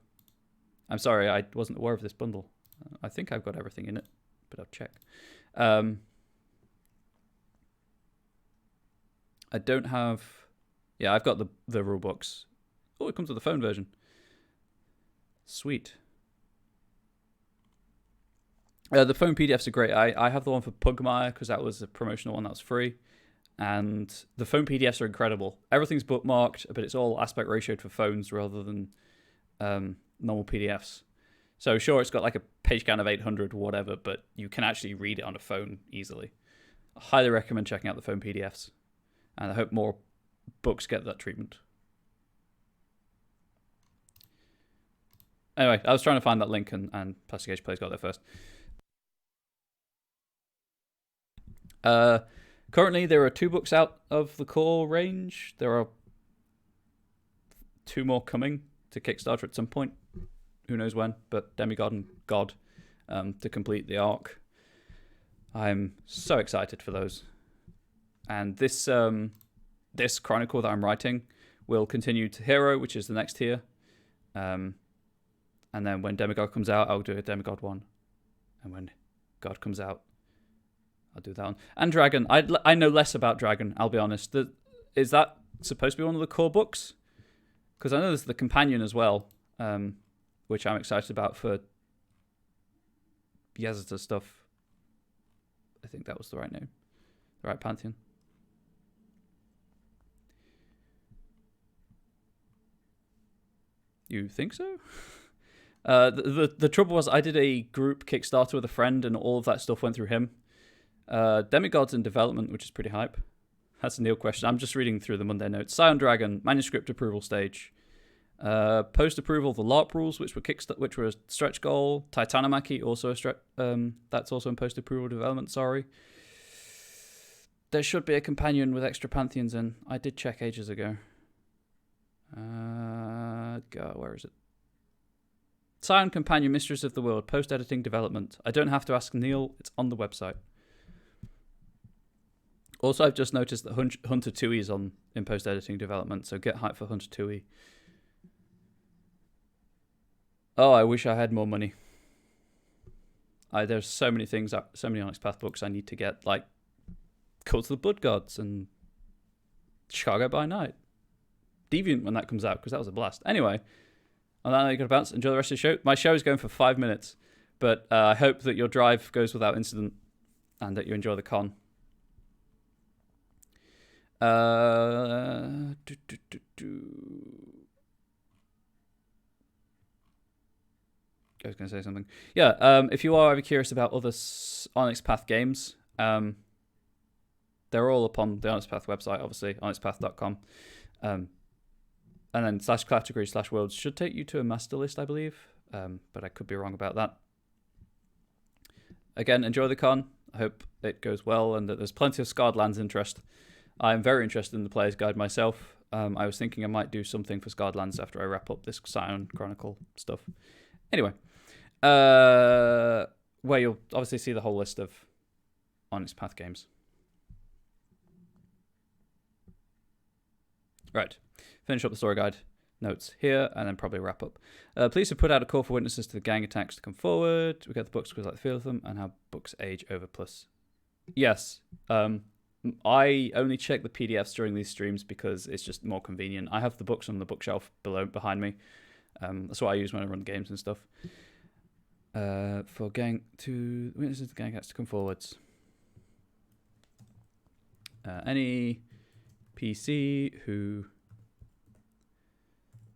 I'm sorry, I wasn't aware of this bundle. I think I've got everything in it, but I'll check. I don't have... Yeah, I've got the rule books. Oh, it comes with the phone version. Sweet. The phone PDFs are great. I have the one for Pugmire because that was a promotional one that was free. And the phone PDFs are incredible. Everything's bookmarked, but it's all aspect ratioed for phones rather than normal PDFs. So sure, it's got like a page count of 800 or whatever, but you can actually read it on a phone easily. I highly recommend checking out the phone PDFs. And I hope more books get that treatment. Anyway, I was trying to find that link, and Plastic Age Plays got there first. Currently, there are 2 books out of the core range. There are 2 more coming to Kickstarter at some point. Who knows when, but Demigod and God to complete the arc. I'm so excited for those. And this this chronicle that I'm writing will continue to Hero, which is the next tier. And then when Demigod comes out, I'll do a Demigod one. And when God comes out, I'll do that one. And Dragon. I know less about Dragon, I'll be honest. Is that supposed to be one of the core books? Because I know there's the companion as well, which I'm excited about for Yazata stuff. I think that was the right name. The right pantheon. You think so? The trouble was I did a group Kickstarter with a friend and all of that stuff went through him. Demigod's in development, which is pretty hype. That's a Neil question. I'm just reading through the Monday notes. Scion Dragon, manuscript approval stage. Post approval of the LARP rules, which were a stretch goal. Titanomachy, also a stretch. That's also in post approval development. Sorry. There should be a companion with extra pantheons in. I did check ages ago. Where is it? Scion Companion, Mistress of the World, post-editing development. I don't have to ask Neil, it's on the website. Also, I've just noticed that Hunter Tui is in post-editing development, so get hyped for Hunter Tui. Oh, I wish I had more money. There's so many things, so many Onyx Path books I need to get, like Cult of the Blood Gods and Chicago by Night, Deviant when that comes out, because that was a blast. Anyway, on that note, you got to bounce. Enjoy the rest of the show. My show is going for 5 minutes, but I hope that your drive goes without incident and that you enjoy the con. I was going to say something. Yeah, if you are ever curious about other Onyx Path games, they're all up on the Onyx Path website, obviously, onyxpath.com. And then /category/worlds should take you to a master list, I believe. But I could be wrong about that. Again, enjoy the con. I hope it goes well and that there's plenty of Scarred Lands interest. I'm very interested in the Player's Guide myself. I was thinking I might do something for Scarred Lands after I wrap up this Scion Chronicle stuff. Anyway, where you'll obviously see the whole list of Onyx Path games. Right, finish up the story guide notes here and then probably wrap up. Police have put out a call for witnesses to the gang attacks to come forward. We get the books because I like the feel of them and how books age over plus. Yes, I only check the PDFs during these streams because it's just more convenient. I have the books on the bookshelf behind me. That's what I use when I run games and stuff. For gang to witnesses, the gang has to come forwards. Any PC who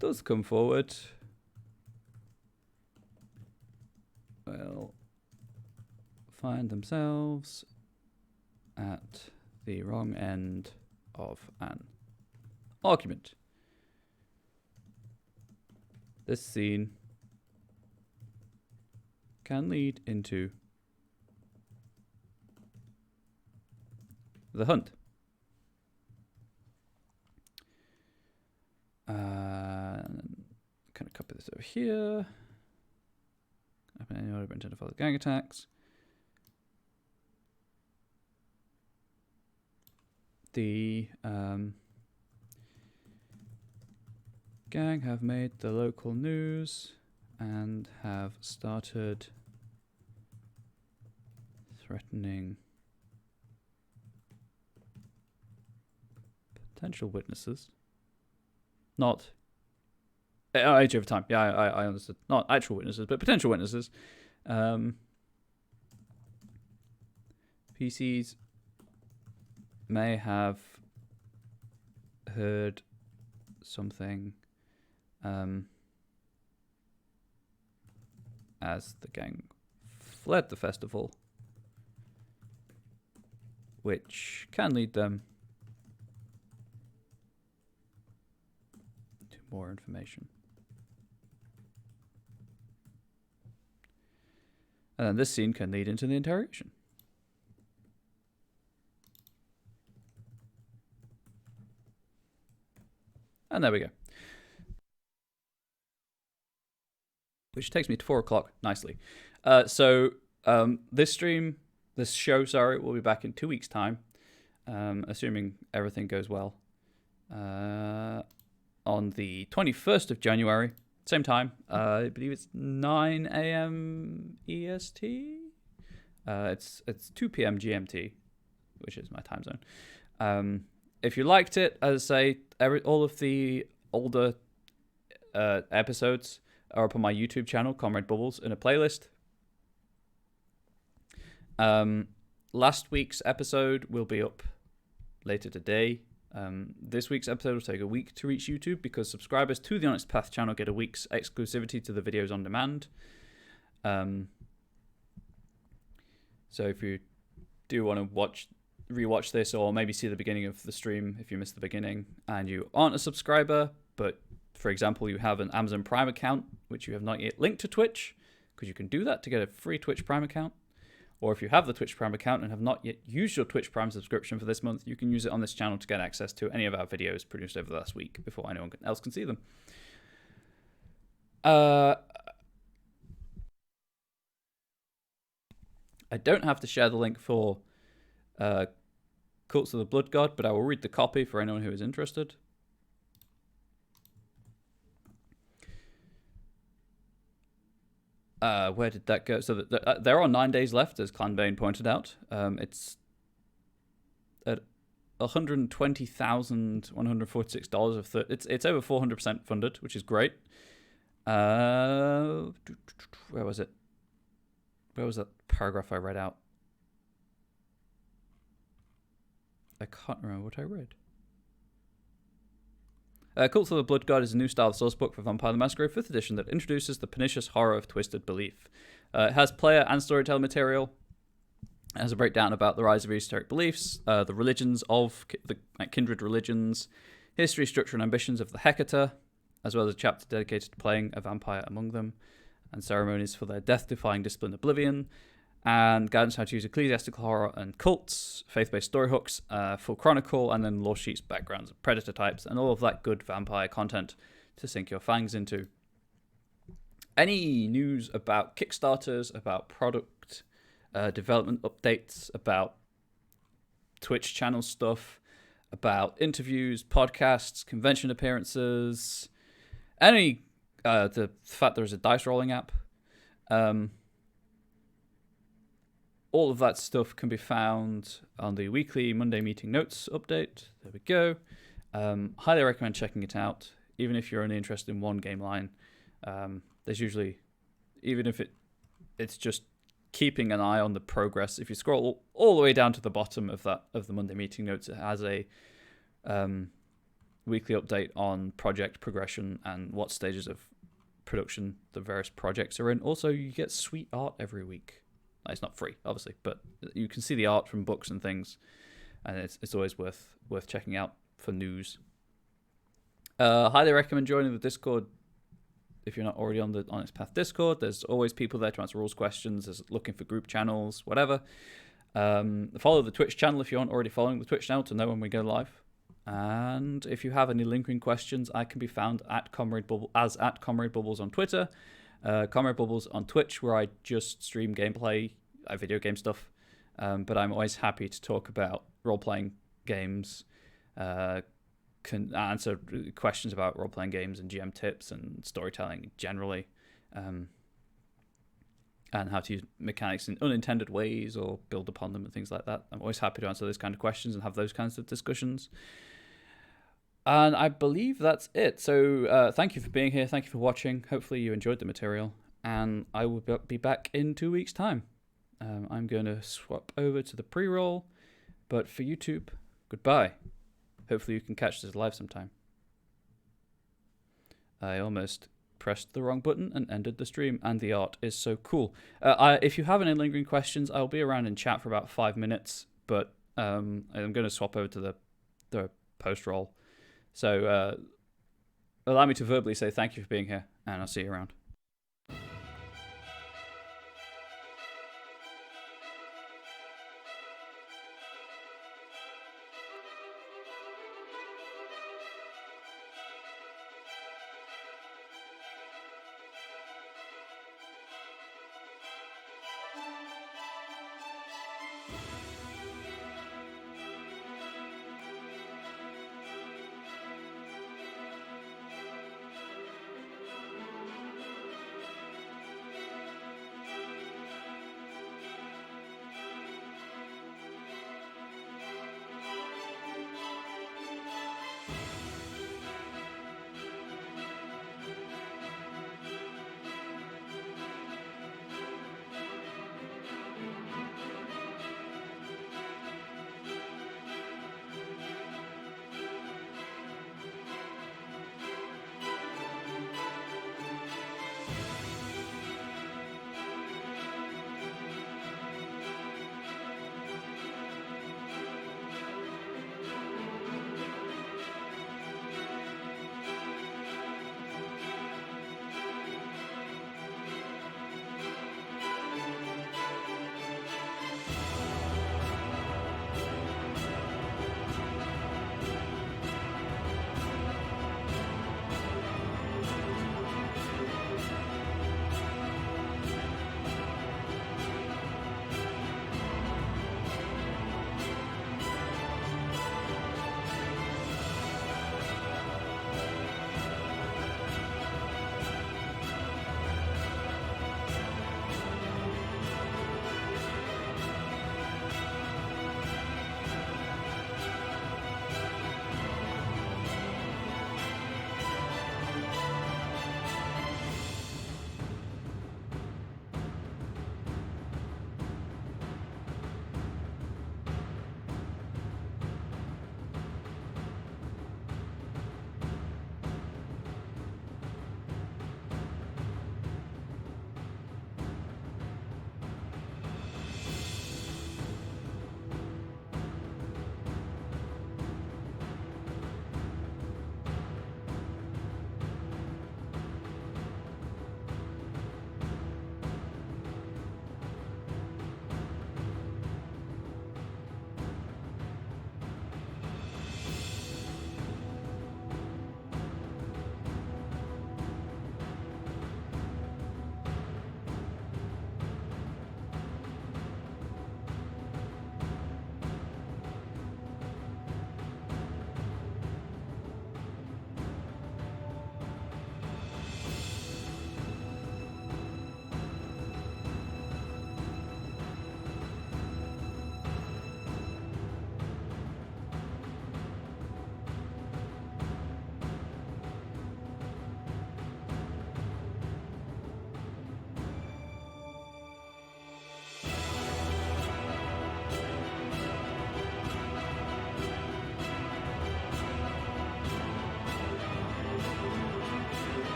does come forward will find themselves at the wrong end of an argument. This scene can lead into the hunt. Kind of copy this over here. Any order intended for the gang attacks. The gang have made the local news and have started threatening potential witnesses. Not age over time. Yeah, I understood. Not actual witnesses, but potential witnesses. PCs may have heard something as the gang fled the festival, which can lead them to more information. And then this scene can lead into the interrogation. And there we go. Which takes me to 4 o'clock nicely. So this show, will be back in 2 weeks' time, assuming everything goes well. On the 21st of January, same time, I believe it's 9 a.m. EST. It's 2 p.m. GMT, which is my time zone. If you liked it, as I say, all of the older episodes are up on my YouTube channel, Comrade Bubbles, in a playlist. Last week's episode will be up later today. This week's episode will take a week to reach YouTube because subscribers to the Onyx Path channel get a week's exclusivity to the videos on demand. So if you do want to rewatch this or maybe see the beginning of the stream if you missed the beginning and you aren't a subscriber, but for example you have an Amazon Prime account which you have not yet linked to Twitch, because you can do that to get a free Twitch Prime account, or if you have the Twitch Prime account and have not yet used your Twitch Prime subscription for this month, you can use it on this channel to get access to any of our videos produced over the last week before anyone else can see them. I don't have to share the link for Cults of the Blood God, but I will read the copy for anyone who is interested. Where did that go? So there are 9 days left, as Clanbane pointed out. It's at $120,146 of it's over 400% funded, which is great. Where was it? Where was that paragraph I read out? I can't remember what I read. Cult of the Blood God is a new style sourcebook for Vampire the Masquerade 5th edition that introduces the pernicious horror of twisted belief. It has player and storytelling material. It has a breakdown about the rise of esoteric beliefs, the religions of the kindred religions, history, structure, and ambitions of the Hecata, as well as a chapter dedicated to playing a vampire among them, and ceremonies for their death-defying discipline Oblivion, and guidance how to use ecclesiastical horror and cults, faith-based story hooks, full chronicle, and then lore sheets, backgrounds, predator types, and all of that good vampire content to sink your fangs into. Any news about Kickstarters, about product development updates, about Twitch channel stuff, about interviews, podcasts, convention appearances, the fact there's a dice rolling app, all of that stuff can be found on the weekly Monday meeting notes update. There we go. Highly recommend checking it out, even if you're only interested in one game line. There's usually, even if it's just keeping an eye on the progress. If you scroll all the way down to the bottom of the Monday meeting notes, it has a weekly update on project progression and what stages of production the various projects are in. Also, you get sweet art every week. It's not free, obviously, but you can see the art from books and things, and it's always worth checking out for news. Highly recommend joining the Discord if you're not already on the Onyx Path Discord. There's always people there to answer rules questions. There's looking for group channels, whatever. Follow the Twitch channel if you aren't already following the Twitch channel to know when we go live. And if you have any lingering questions, I can be found at Comrade Bubbles on Twitter. Comrade Bubbles on Twitch, where I just stream gameplay, video game stuff, but I'm always happy to talk about role-playing games, can answer questions about role-playing games and GM tips and storytelling generally, and how to use mechanics in unintended ways or build upon them and things like that. I'm always happy to answer those kind of questions and have those kinds of discussions. And I believe that's it. So thank you for being here. Thank you for watching. Hopefully you enjoyed the material. And I will be back in 2 weeks' time. I'm going to swap over to the pre-roll. But for YouTube, goodbye. Hopefully you can catch this live sometime. I almost pressed the wrong button and ended the stream. And the art is so cool. If you have any lingering questions, I'll be around in chat for about 5 minutes. But I'm going to swap over to the post-roll. So allow me to verbally say thank you for being here, and I'll see you around.